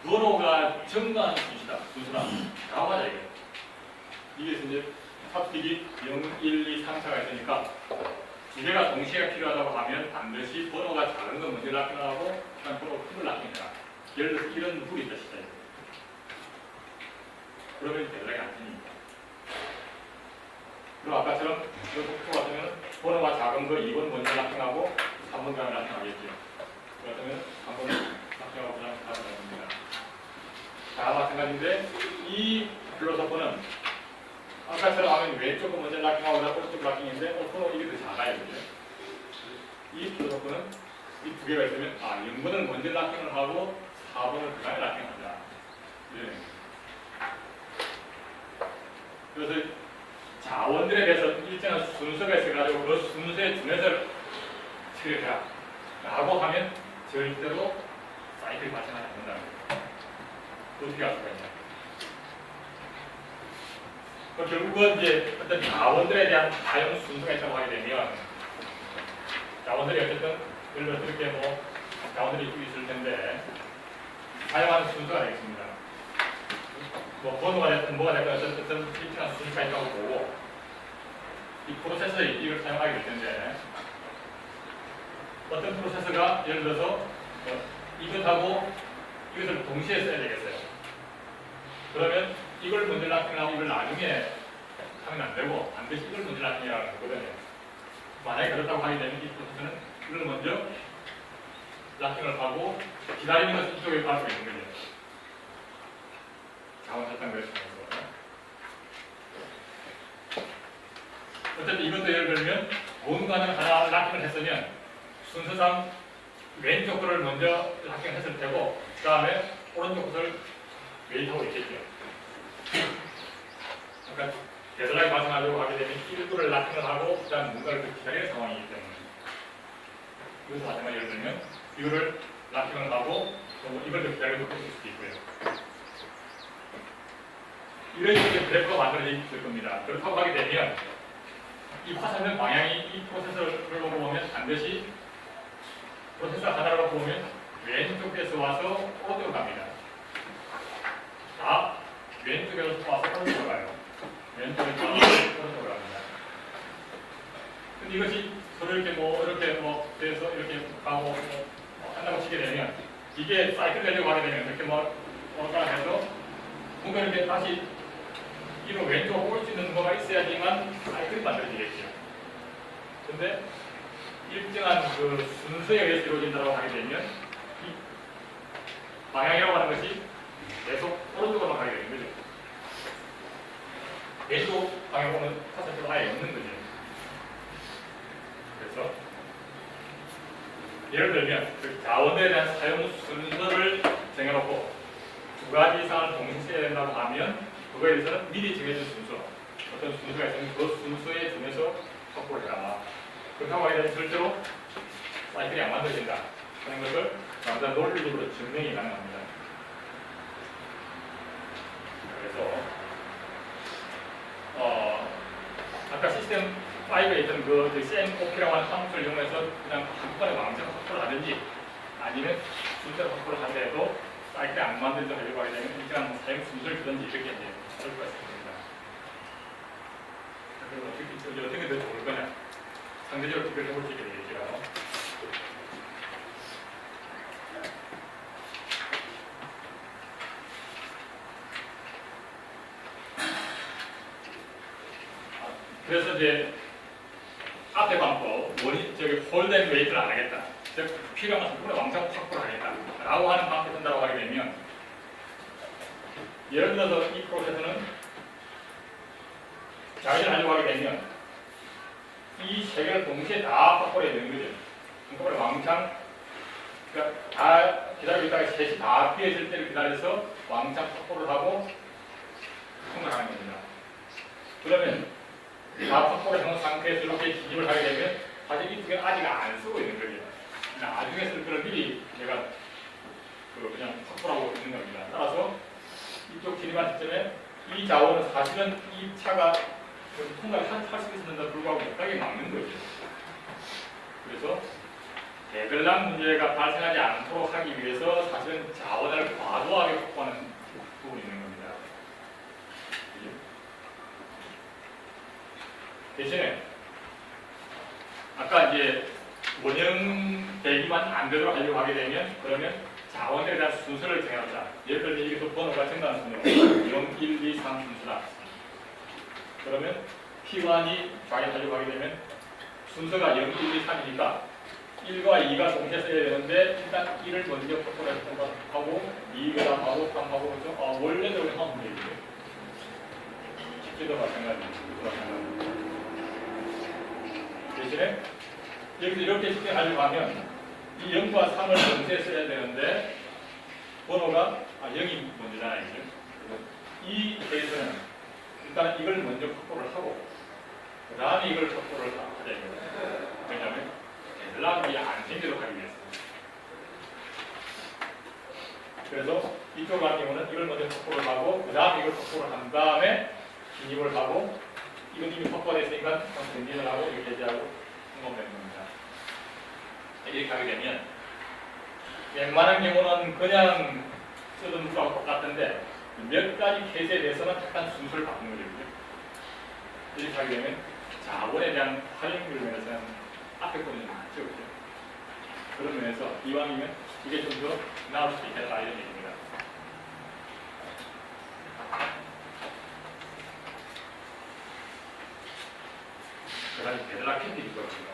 번호가 증가하는 순수다. 라고 하자 이게. 이게 이제 삽입이 0, 1, 2, 3, 4가 있으니까 두 개가 동시에 필요하다고 하면 반드시 번호가 작은 건 먼저 락킹하고 그다음 번호가 큰 걸 락킹해라. 예를 들어서 이런 룰이 있다 싶다. 그러면 데드라인이 안 생깁니다. 그리고 아까처럼 이 속도 같으면 번호가 작은 거 2번 먼저 락킹하고 3번 다음에 락킹하겠죠. 그렇다면 3번 락킹하고 그냥 4번 락킹합니다. 다 마찬가지인데 이 필로소퍼는 아까처럼 하면 왼쪽은 먼저 락킹하고 오른쪽 락킹인데 번호 이게 더 작아요. 그죠? 이 필로소퍼는 이 두 개가 있으면 0번을 먼저 락킹을 하고 4번을 그 다음에 락킹하자. 네. 그래서 자원들에 대해서 일정한 순수 순서가 있어가지고 그 순서에 준해서 처리해라 라고 하면 절대로 사이클이 발생하지 않는다는 거예요. 어떻게 할 수가 있냐. 결국은 이제 어떤 자원들에 대한 사용 순서가 있다고 하게 되면 자원들이 어쨌든 예를 들어서 이렇게 뭐 자원들이 있을 텐데 사용하는 순서가 되겠습니다. 뭐 번호가 됐든 뭐가 됐든 어쨌든 일정한 순서가 있다고 보고 이 프로세서에 이걸 사용하게 될 텐데 어떤 프로세서가 예를 들어서 이것하고 이것을 동시에 써야 되겠어요. 그러면 이걸 먼저 락킹하고 이걸 나중에 하면 안 되고 반드시 이걸 먼저 락킹이라는 거거든요. 만약에 그렇다고 하게 되면 이 프로세서는 이걸 먼저 락킹을 하고 기다리는 것을 이쪽에 가고 있는 거죠. 자원 설정 그래서 어쨌든 이것도 예를 들면 뭔가는 하나 락킹을 했으면 순서상 왼쪽 거를 먼저 락킹을 했을 테고 그 다음에 오른쪽 것을 웨이트하고 있겠죠. 그러니까 데드라인 발생하려고 하게 되면 일부를 락킹을 하고 그 다음 뭔가를 기다리는 상황이기 때문에 이것도 마찬가지로 예를 들면 이거를 락킹을 하고 이걸 더 기다리고 있을 수도 있고요. 이런 식의 그래프가 만들어질 겁니다. 그렇다고 하게 되면 이 화살은 방향이 이 프로세서를 놓고 보면 반드시 프로세서 하나를 놓고 보면 왼쪽에서 와서 오른쪽으로 갑니다. 자, 왼쪽에서 와서 오른쪽으로 가요. 왼쪽에서 와서 오른쪽으로 갑니다. 근데 이것이 서로 이렇게 돼서 이렇게 가고 한다고 치게 되면 이게 사이클 되려고 하게 되면 이렇게 뭔가 해서 뭔가 이렇게 다시 이로 왼쪽으로 올 수 있는 뭐가 있어야지만 사이클이 만들어지겠죠. 근데 일정한 그 순서에 의해서 이루어진다고 하게 되면 이 방향이라고 하는 것이 계속 오른쪽으로 가게 되는 거죠. 왼쪽 방향으로는 사슬표가 아예 없는 거죠. 그래서 예를 들면 그 자원에 대한 사용 순서를 정해놓고 두 가지 이상을 동시에 써야 된다고 하면 그거에 대해서는 미리 정해진 순서, 어떤 순서가 있으면 그 순서에 정해서 확보를 해라. 그렇다고 하게 되면 실제로 사이클이 안 만들어진다 하는 것을 남자 논리적으로 증명이 가능합니다. 그래서 아까 시스템 5에 있던 그 CMOP라고 하는 함수를 이용해서 그냥 한 번에 왕창 확보를 하든지 아니면 순서로 확보를 하더라도 사이클이 안 만들어져 하려고 하게 되면 일정한 사용 순서를 주든지 이렇게 이제 할 수가 있습니다. 그리고 어떻게 더 좋을 거냐? 상대적으로 비교를 해볼 수 있게 되겠죠. 그래서 이제 앞에 방법, 홀된 웨이트를 안 하겠다. 즉, 필요한 것을 왕창 확보를 하겠다. 라고 하는 방법을 쓴다고 하게 되면 예를 들어서 이 프로세서는 자기를 하려고 하게 되면 이 세 개를 동시에 다 확보해야 되는 거죠. 한꺼번에 왕창, 그러니까 다 기다리고 있다가 셋이 다 피해질 때를 기다려서 왕창 확보를 하고 통과하는 겁니다. 그러면 다 확보를 해놓은 상태에서 이렇게 진입을 하게 되면 사실 이 두 개는 아직 안 쓰고 있는 거죠. 나중에 쓸 거를 미리 내가 그냥 확보를 하고 있는 겁니다. 따라서 이쪽 진입한 시점에 이 자원은 사실은 이 차가 통과를 할 수 있었는데도 불구하고 못하게 막는 거죠. 그래서 대별난 문제가 발생하지 않도록 하기 위해서 사실은 자원을 과도하게 확보하는 부분이 있는 겁니다. 대신에 아까 이제 원형 대기만 안 되도록 하려고 하게 되면 그러면 자원에 대한 순서를 정해놓자. 예를 들면 여기서 번호가 정답 순서 0, 1, 2, 3 순서다. 그러면 P1이 좌회하려고 하게 되면 순서가 0, 1, 2, 3이니까 1과 2가 동시에 써야 되는데 일단 1을 먼저 확보를 하고 2가 하고 3하고 원래대로 하면 되겠죠. 집지도 마찬가지입니다. 대신에 여기서 이렇게 쉽게 하려고 하면 이 0과 3을 동시에 써야 되는데 번호가 0이 먼저잖아요. 이 케이스는 일단 이걸 먼저 확보를 하고 그 다음에 이걸 확보를 하자 이거예요. 왜냐하면 데들락이 안 생기도록 하기 위해서. 그래서 이쪽 같은 경우는 이걸 먼저 확보를 하고 그 다음에 이걸 확보를 한 다음에 진입을 하고 이건 이미 확보가 됐으니까 전진을 하고 이렇게 해제하고 성공되는 겁니다. 이렇게 하게 되면 웬만한 경우는 그냥 쓰던 수하고 똑같은데 몇 가지 케이스에 대해서는 약간 순서를 바꾸는 거거든요. 이렇게 하게 되면 자원에 대한 활용률 면에서는 앞에 거는 좀 많죠. 그런 면에서 이왕이면 이게 좀 더 나을 수도 있겠다 이런 얘기입니다. 그 다음에 데들락 캠핑이 있거든요.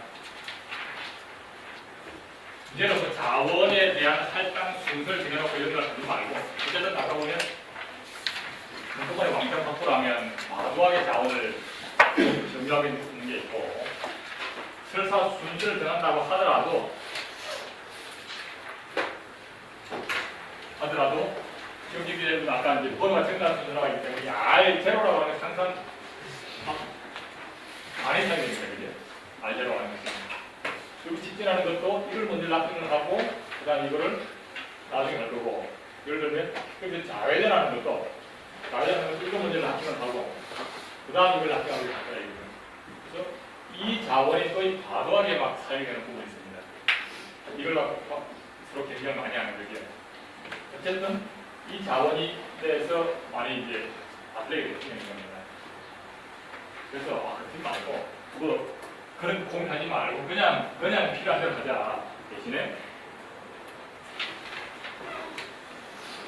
이제는 그 자원에 대한 할당 순서를 정해놓고 이런 걸 하지 말고 어쨌든 아까 보면 한꺼번에 왕창 확보를 하면 과도하게 자원을 정리하게 있는 게 있고 설사 순서를 정한다고 하더라도 지금 아까 이제 번호가 증가하는 순서가 있기 때문에 R0라고 하는 게 항상 많이 사용되는 거죠. R0라고 하는 것이 여기 직진하는 것도 이걸 먼저 락킹을 하고 그 다음에 이거를 나중에 할 거고 예를 들면 여기 좌회전하는 것도 이거 먼저 락킹을 하고 그 다음에 이걸 락킹하고 갈 거예요. 그래서 이 자원이 거의 과도하게 막 사용되는 부분이 있습니다. 이걸 갖고 서로 경쟁을 많이 하는 거죠. 어쨌든 이 자원이 대해서 많이 이제 아틀레이가 생기는 겁니다. 그래서 그렇지 말고 뭐 그런 고민하지 말고 그냥 필요한 대로 하자. 대신에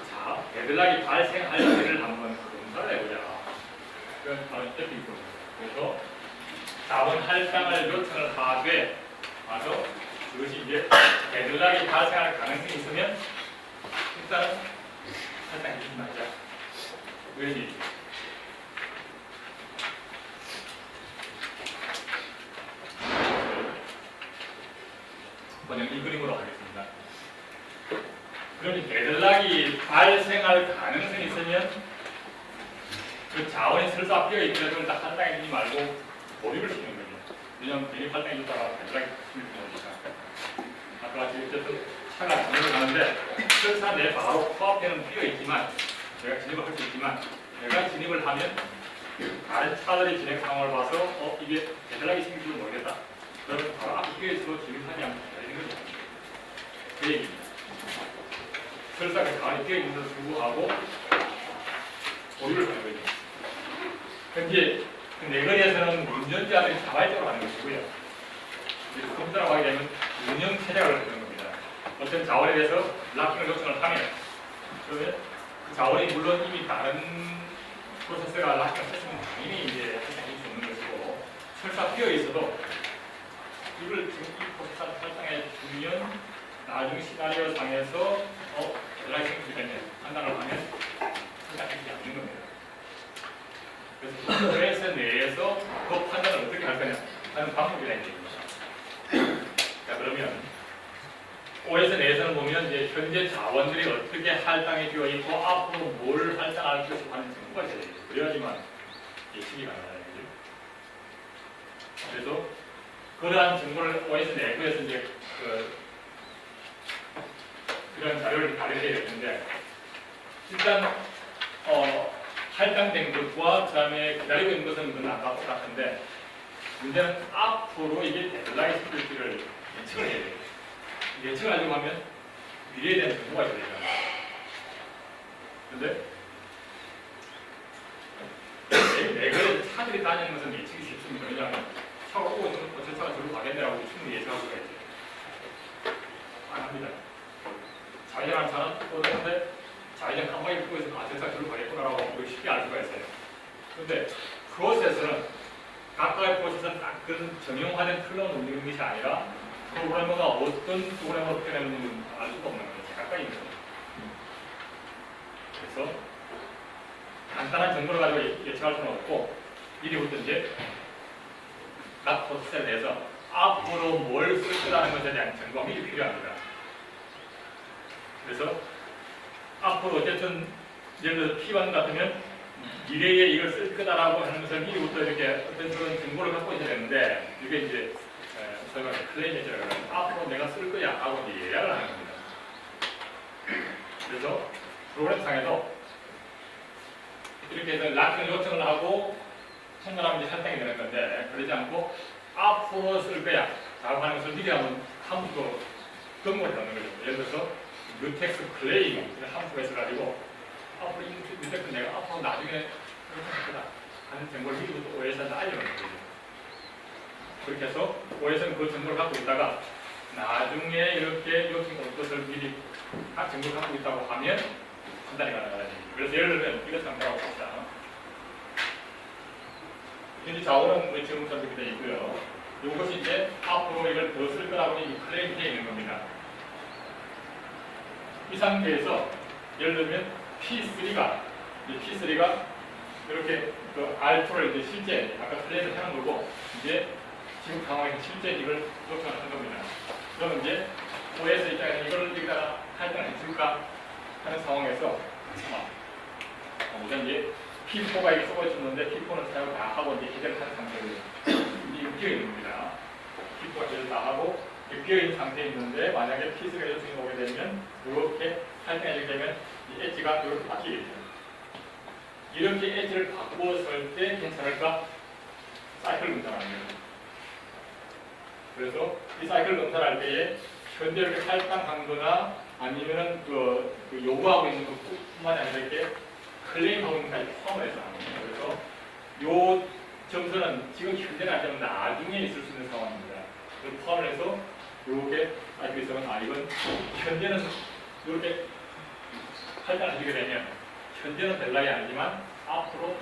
자 데들락이 발생할 때를 한번 검사를 해보자. 그런 바로 스텝이 있거든요. 그래서 자원 할당을 요청을 하되 와서 그것이 이제 데들락이 발생할 가능성이 있으면 일단은 할당해 주지 말자. 왜지? 번역 이 그림으로 하겠습니다. 그러니 데들락이 발생할 가능성이 있으면 그 자원이 설사 비어 있더라도 딱 할당해 주지 말고 보류를 시키는 거죠. 왜냐하면 괜히 할당해 주다가 데들락이 생길 수 있으니까. 아까 같이 어쨌든 차가 진입을 하는데 설사 내 바로 코앞에는 비어 있지만 내가 진입을 할 수 있지만 내가 진입을 하면 다른 차들이 진행 상황을 봐서 이게 데들락이 생길 줄 모르겠다. 그러면 바로 앞에 비어 있어도 진입하지 않고 기다리는 거죠. 그 얘기입니다. 설사 그 가만히 비어 있는데도 불구하고 보류를 하는 거죠. 현재 내거리에서는 운전자들이 자발적으로 하는 것이고요. 컴퓨터라고 하게 되면 운영 체작을 하는 겁니다. 어떤 자원에 대해서 락킹을 요청을 하면 그러면 그 자원이 물론 이미 다른 프로세서가 락킹을 했으면 당연히 이제 할당할 수 없는 것이고 설사 비어 있어도 이걸 지금 이 프로세서를 설정해 주면 나중 시나리오 상에서 데들락이 생길 수 있겠네 판단을 하면 설정하지 않는 겁니다. 그래서 OS 내에서 그 판단을 어떻게 할 거냐 하는 방법이라는 얘기입니다. 자 그러면 OS 내에서는 보면 이제 현재 자원들이 어떻게 할당이 되어 있고 앞으로 뭘 할당할 것인가 하는 정보가 있어야 되죠. 그래야지만 예측이 가능하다는 거죠. 그래서 그러한 정보를 OS 내부에서 이제 그런 자료를 발휘해야 되는데 일단 할당된 것과 그 다음에 기다리고 있는 것은 그건 아까 똑같은데 문제는 앞으로 이게 데들락이 생길지를 예측을 해야 돼요. 예측을 하려고 하면 미래에 대한 정보가 있어야 되잖아요. 그런데 내거리에서 차들이 다니는 것은 예측이 쉽습니다. 왜냐하면 차가 오고 있으면 저 차가 저로 가겠네라고 충분히 예측할 수가 있어요. 안 합니다. 좌회전하는 차는 오는데 좌회전 깜빡이 끄고 있으면 저 차가 저로 가겠구나라고 쉽게 알 수가 있어요. 그런데 프로세서는 각각의 프로세서는 딱 그런 정형화된 틀로 움직이는 것이 아니라 프로그래머가 어떤 프로그래머로 표현했는지 알 수가 없는 거죠. 각각이 있는 거죠. 그래서 간단한 정보를 가지고 예측할 수는 없고 미리부터 이제 각 프로세서에 대해서 앞으로 뭘 쓸 거라는 것에 대한 정보가 미리 필요합니다. 그래서 앞으로 어쨌든 예를 들어서 P1 같으면 미래에 이걸 쓸 거다라고 하는 것을 미리부터 이렇게 어떤 그런 정보를 갖고 있어야 되는데 이게 이제 저희가 클레임 예제라고 하면 앞으로 내가 쓸 거야 하고 이제 예약을 하는 겁니다. 그래서 프로그램상에도 이렇게 해서 락킹 요청을 하고 청구하면 이제 설정이 되는 건데 그러지 않고 앞으로 쓸 거야 라고 하는 것을 미리 한번 함수로 등록을 하는 거죠. 예를 들어서 뮤텍스 클레임 이런 함수가 있어가지고 앞으로 이 뮤텍스 내가 앞으로 나중에 그렇게 할 거다 하는 정보를 미리부터 OS한테 알려놓는 거죠. 그렇게 해서 OS는 그 정보를 갖고 있다가 나중에 이렇게 요청이 올 것을 미리 각 정보를 갖고 있다고 하면 판단이 가능하다. 그래서 예를 들면 이런 상태라고 봅시다. 현재 자원은 지금 선택이 되어 있고요. 이것이 이제 앞으로 이걸 더 쓸 거라고 클레임이 되어 있는 겁니다. 이 상태에서 예를 들면 P3가 이렇게 그 R2를 이제 실제 아까 클레임을 해놓은 거고 이제 지금 상황에서 실제 이걸 요청을 한 겁니다. 그러면 이제 OS 입장에서 이걸 여기다가 할당을 해줄까 하는 상황에서 우선 이제 P4가 이게 쏘고 있었는데 P4는 사용 다 하고 이제 해제를 한 상태로 이게 비어 있는 겁니다. P4가 해제를 다 하고 비어 있는 상태에 있는데 만약에 P3가 요청이 오게 되면 이렇게 할당하게 되면 이 엣지가 이렇게 바뀌겠죠. 이렇게 엣지를 바꾸었을 때 괜찮을까? 사이클 검사를 하는 거예요. 그래서 이 사이클 검사를 할 때에 현재 이렇게 할당한 거나 아니면은 그 요구하고 있는 것뿐만이 아니라 이렇게 클레임하고 있는 것까지 포함을 해서 하는 거예요. 그래서 요 점수는 지금 현재는 아니지만 나중에 있을 수 있는 상황입니다. 그걸 포함을 해서 이렇게 알고 있으면 이건 현재는 이렇게 할당을 해주게 되면 현재는 델락이 아니지만 앞으로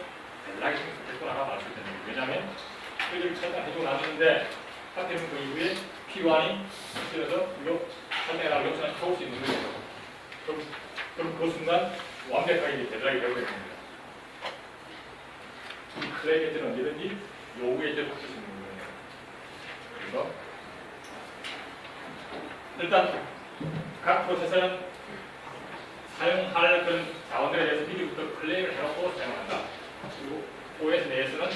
델락이 생겼구나라고 알 수 있는 거예요. 왜냐하면 이렇게 할당해주고 났는데 하필이면 그 이후에 P1이 실어서 이거 할당이라고 요청을 해올 수 있는 거죠. 그럼 그 순간 완벽하게 델락이 되고 있는 겁니다. 이 클레임 엣지는 언제든지 요구 엣지를 바꿀 수 있는 거예요. 그래서 일단 각 프로세서는 사용할 그런 자원들에 대해서 미리부터 클레임을 해놓고 사용한다. 그리고 OS 내에서는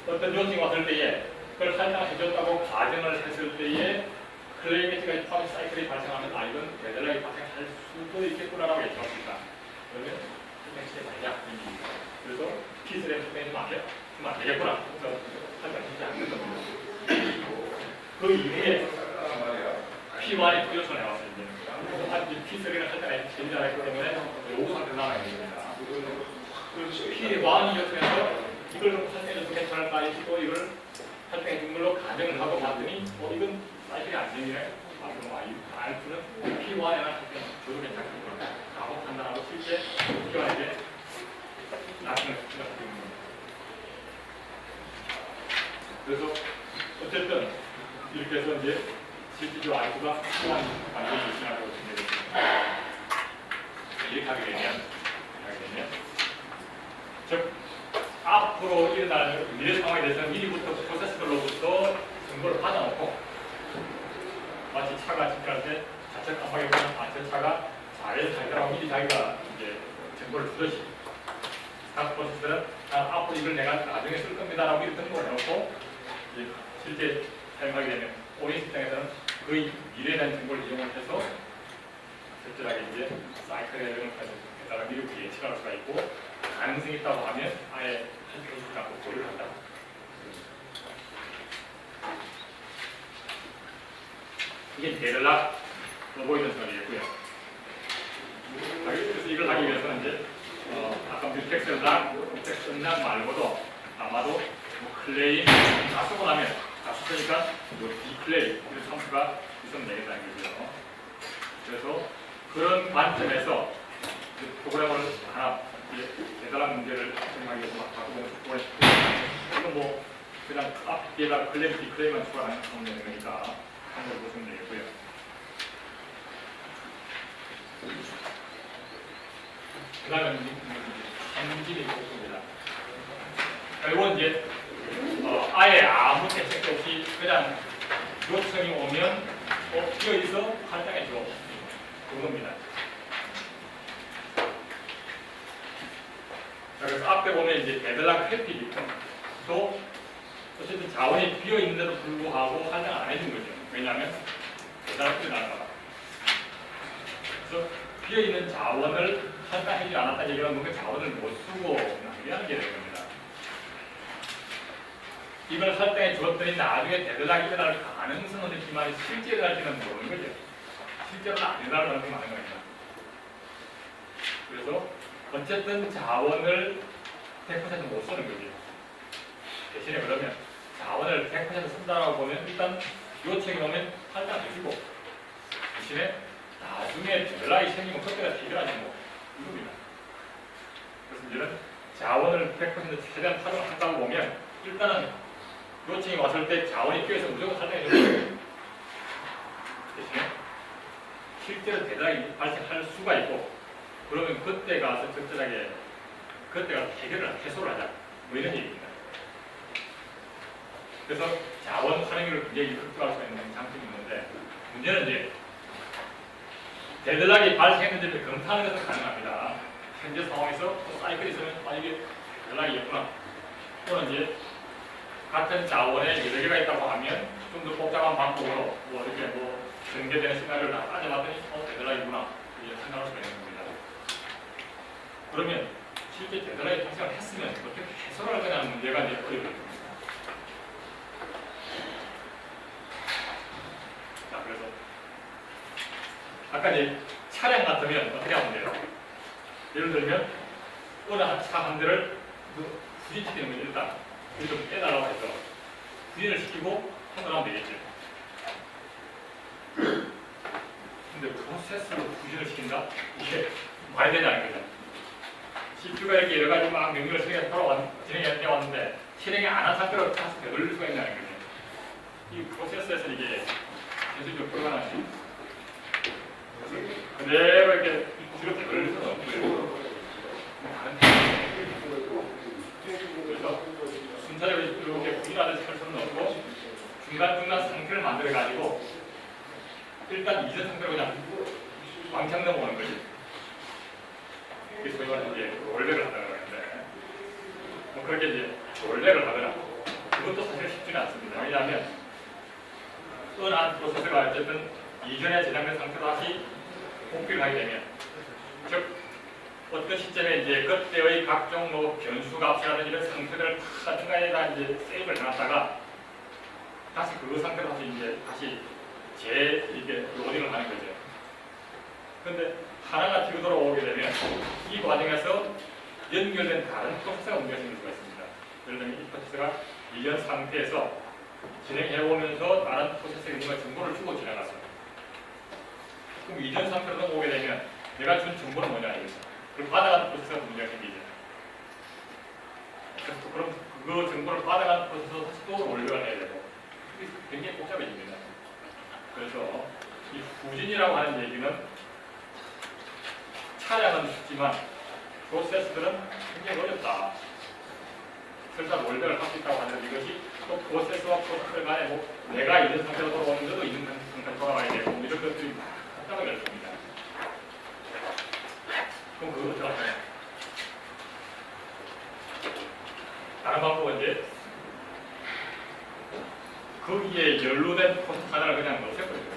어떤 요청이 왔을 때에 그걸 할당해줬다고 가정을 했을 때에 클레임 엣지가 포함 사이클이 발생하면 이건 데드라인이 발생할 수도 있겠구나라고 예측할 수 있다. 그러면 엑스에 말이야. 그래서 P3에 수행하면 안 돼? 그러면 안 되겠구나. 그래서 할당하지 않는 겁니다. 그 이후에 P1이 또 요청을 해왔어요. P3는 할당이 제일 잘했기 때문에 요구 상태로 나와야 됩니다. P1이 요청해서 이걸 할당해도 괜찮을까 싶고 이걸 할당해 준 걸로 가정을 하고 봤더니 이건 사이클이 안 되네. 그럼 R2는 P1에만 할당 줘도 괜찮겠구나. 라고 판단하고 실제 P1에게 나중에 생각하게 됩니다. 그래서 어쨌든 이렇게 해서 이제 실질적으로 R2가 P1 완전히 유신하고 진행되겠습니다. 이렇게 하게 되면 즉 앞으로 일어날 미래 상황에 대해서는 미리부터 프로세스별로부터 정보를 받아놓고 마치 차가 집결할 때 자체 깜빡이 보면 저 차가 잘해서 잘 거라고 미리 자기가 이제 정보를 주듯이 각 프로세스는 앞으로 이걸 내가 나중에 쓸 겁니다라고 미리 등록을 해놓고 이제 실제 사용하게 되면 OS 입장에서는 그 미래에 대한 정보를 이용을 해서 적절하게 이제 사이클의 내용을 미리 예측할 수가 있고 가능성이 있다고 하면 아예 할당해주지 않고 보류를 한다. 이게 데들락 어보이던스 말이겠고요. 그래서 이걸 하기 위해서는 이제 아까 뮤텍스랑 말고도 아마도 뭐 클레임 다 쓰고 나면 다 썼으니까 뭐 디클레임 이런 함수가 있으면 되겠다는 거죠. 그래서 그런 관점에서 프로그램을 하나 대단한 문제를 생각하기 위해서 막 바꾸고 이건 뭐 그냥 앞뒤에다 클레임, 디클레임만 추가하는 되는 거니까 한번 보시면 되겠고요. 그 다음에 현질이 있습니다. 결국은 이제 아예 아무 대책도 없이 그냥 요청이 오면 여기서 할당해줘 그겁니다. 그래서 앞에 보면 이제 데들락 회피 또 어쨌든 자원이 비어 있는데도 불구하고 활용 안 해준 거죠. 왜냐하면 대단히 나가. 그래서 비어 있는 자원을 활용하지 않았다는 얘기는 뭔가 자원을 못 쓰고 낭비하는 게 되는 겁니다. 이걸 설정해 주었더니 나중에 데들락이 일어날 가능성은 있지만 실제로 할지는 모르는 거죠. 실제로는 안 일어날 가능성이 많은 겁니다. 그래서 어쨌든 자원을 100% 못 쓰는 거죠. 대신에 그러면 자원을 100% 쓴다라고 보면 일단 요청이 오면 할당해주고 대신에 나중에 데들락이 생기면 그때가 해결하지 뭐 이겁니다. 그래서 이제는 자원을 100% 최대한 활용한다고 보면 일단은 요청이 왔을 때 자원이 필요해서 무조건 설정해 주는 거예요. 대신에 실제로 대단히 발생할 수가 있고 그러면 그때 가서 적절하게 그때 가서 해소를 하자 뭐 이런 얘기입니다. 그래서 자원 활용률을 굉장히 극대화할 수 있는 장점이 있는데 문제는 이제 데들락이 발생했는지 검토하는 것은 가능합니다. 현재 상황에서 사이클이 있으면 이게 데들락이 있구나 또는 이제 같은 자원에 여러 개가 있다고 하면 좀 더 복잡한 방법으로 뭐 이렇게 뭐 전개되는 시나리오를 다 따져봤더니 데들락이구나 이렇게 생각할 수가 있는 겁니다. 그러면 실제 데들락이 발생을 했으면 어떻게 해소를 할 거냐는 문제가 이제 어려워집니다. 자, 그래서 아까 이제 차량 같으면 어떻게 하면 돼요? 예를 들면 어느 차 한 대를 후진시키는 거죠. 일단 이걸 좀 빼달라고 해서 후진을 시키고 통과하면 되겠죠. 근데 프로세스로 후진을 시킨다? 이게 말이 되냐는 거죠. CPU가 이렇게 여러 가지 막 명령을 진행해 왔는데 실행이 안 한 상태로 다시 되돌릴 수가 있냐는 거죠. 이 프로세스에서 이게 현실적으로 불가능하지. 그대로 이렇게 뒤로 되돌릴 수는 없고요. 그래서 순차적으로 이렇게 후진하듯이 할 수는 없고 중간중간 상태를 만들어가지고 일단 이전 상태로 그냥 왕창 넘어오는 거지. 이게 소위 말하는 이제 롤백을 한다고 하는데 뭐 그렇게 이제 롤백을 하더라. 그것도 사실 쉽지는 않습니다. 왜냐하면 어느 한 프로세서가 어쨌든 이전에 저장된 상태로 다시 복귀를 하게 되면 즉 어떤 시점에 이제 그때의 각종 뭐 변수값이라든지 이런 상태들을 다 중간에다 이제 세이브를 해놨다가 다시 그 상태로 다시 이렇게 로딩을 하는 거죠. 그런데 하나가 뒤로 돌아오게 되면 이 과정에서 연결된 다른 프로세서가 문제가 생길 수가 있습니다. 예를 들면 이 프로세서가 이전 상태에서 진행해오면서 다른 프로세서에게 뭔가 정보를 주고 지나갔어. 그럼 이전 상태로 넘어오게 되면 내가 준 정보는 뭐냐 이거죠. 그럼 받아가는 프로세서가 문제가 생기죠. 그래서 그럼 그 정보를 받아가는 프로세서 다시 또 원료가 해야 되고 이게 굉장히 복잡해집니다. 그래서 이 후진이라고 하는 얘기는 차량은 쉽지만 프로세스들은 굉장히 어렵다. 설사 월별을 할 수 있다고 하는데 이것이 또 프로세스와 프로세스 간에 뭐 내가 이런 상태로 돌아오는데도 이런 상태로 돌아가야 되고 이런 것들이 복잡하게 됩니다. 그럼 그거 어떻게 하냐? 다른 방법은 이제 거기에 연루된 프로세스 하나를 그냥 없애버려요.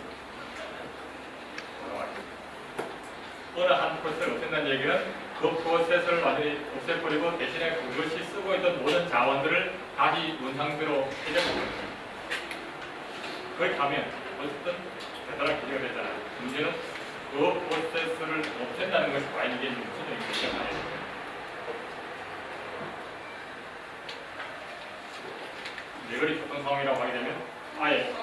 어느 한 프로세스를 없앤다는 얘기는 그 프로세스를 완전히 없애버리고 대신에 그것이 쓰고 있던 모든 자원들을 다시 원상태로 해제해버립니다. 그렇게 하면 어쨌든 대단한 기회가 되잖아요. 문제는 그 프로세스를 없앤다는 것이 과연 이게 무슨 문제가 아니에요. 내거리 교통 상황이라고 하게 되면 아예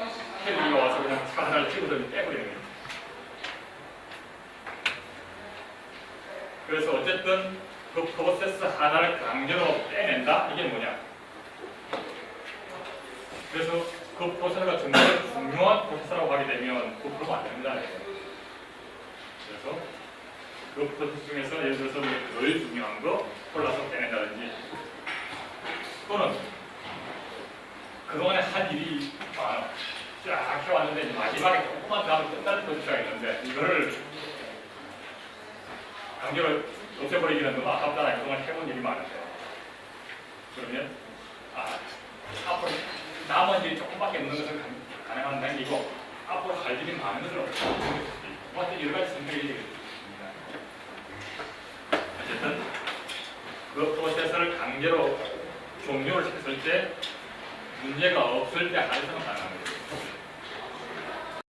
헬기가 와서 그냥 차 하나를 찍어서 빼버리는 거예요. 그래서 어쨌든 그 프로세스 하나를 강제로 빼낸다? 이게 뭐냐? 그래서 그 프로세스가 정말 중요한 프로세스라고 하게 되면 그러면 안 된다. 그래서 그 프로세스 중에서 예를 들어서 덜 중요한 거 골라서 빼낸다든지 또는 그동안에 한 일이 많아. 쫙 해왔는데 마지막에 조금만 더 하면 끝날 프로세스가 있는데 이거를 강제로 없애버리기는 너무 아깝잖아요. 그동안 해본 일이 많은데 그러면 앞으로 나머지 조금밖에 없는 것을 가능한 단계이고 앞으로 할 일이 많은 것을 뭐 여러 가지 선택이 되겠습니다. 어쨌든 그 프로세스를 강제로 종료를 시켰을 때 문제가 없을 때 활성은 가능합니다.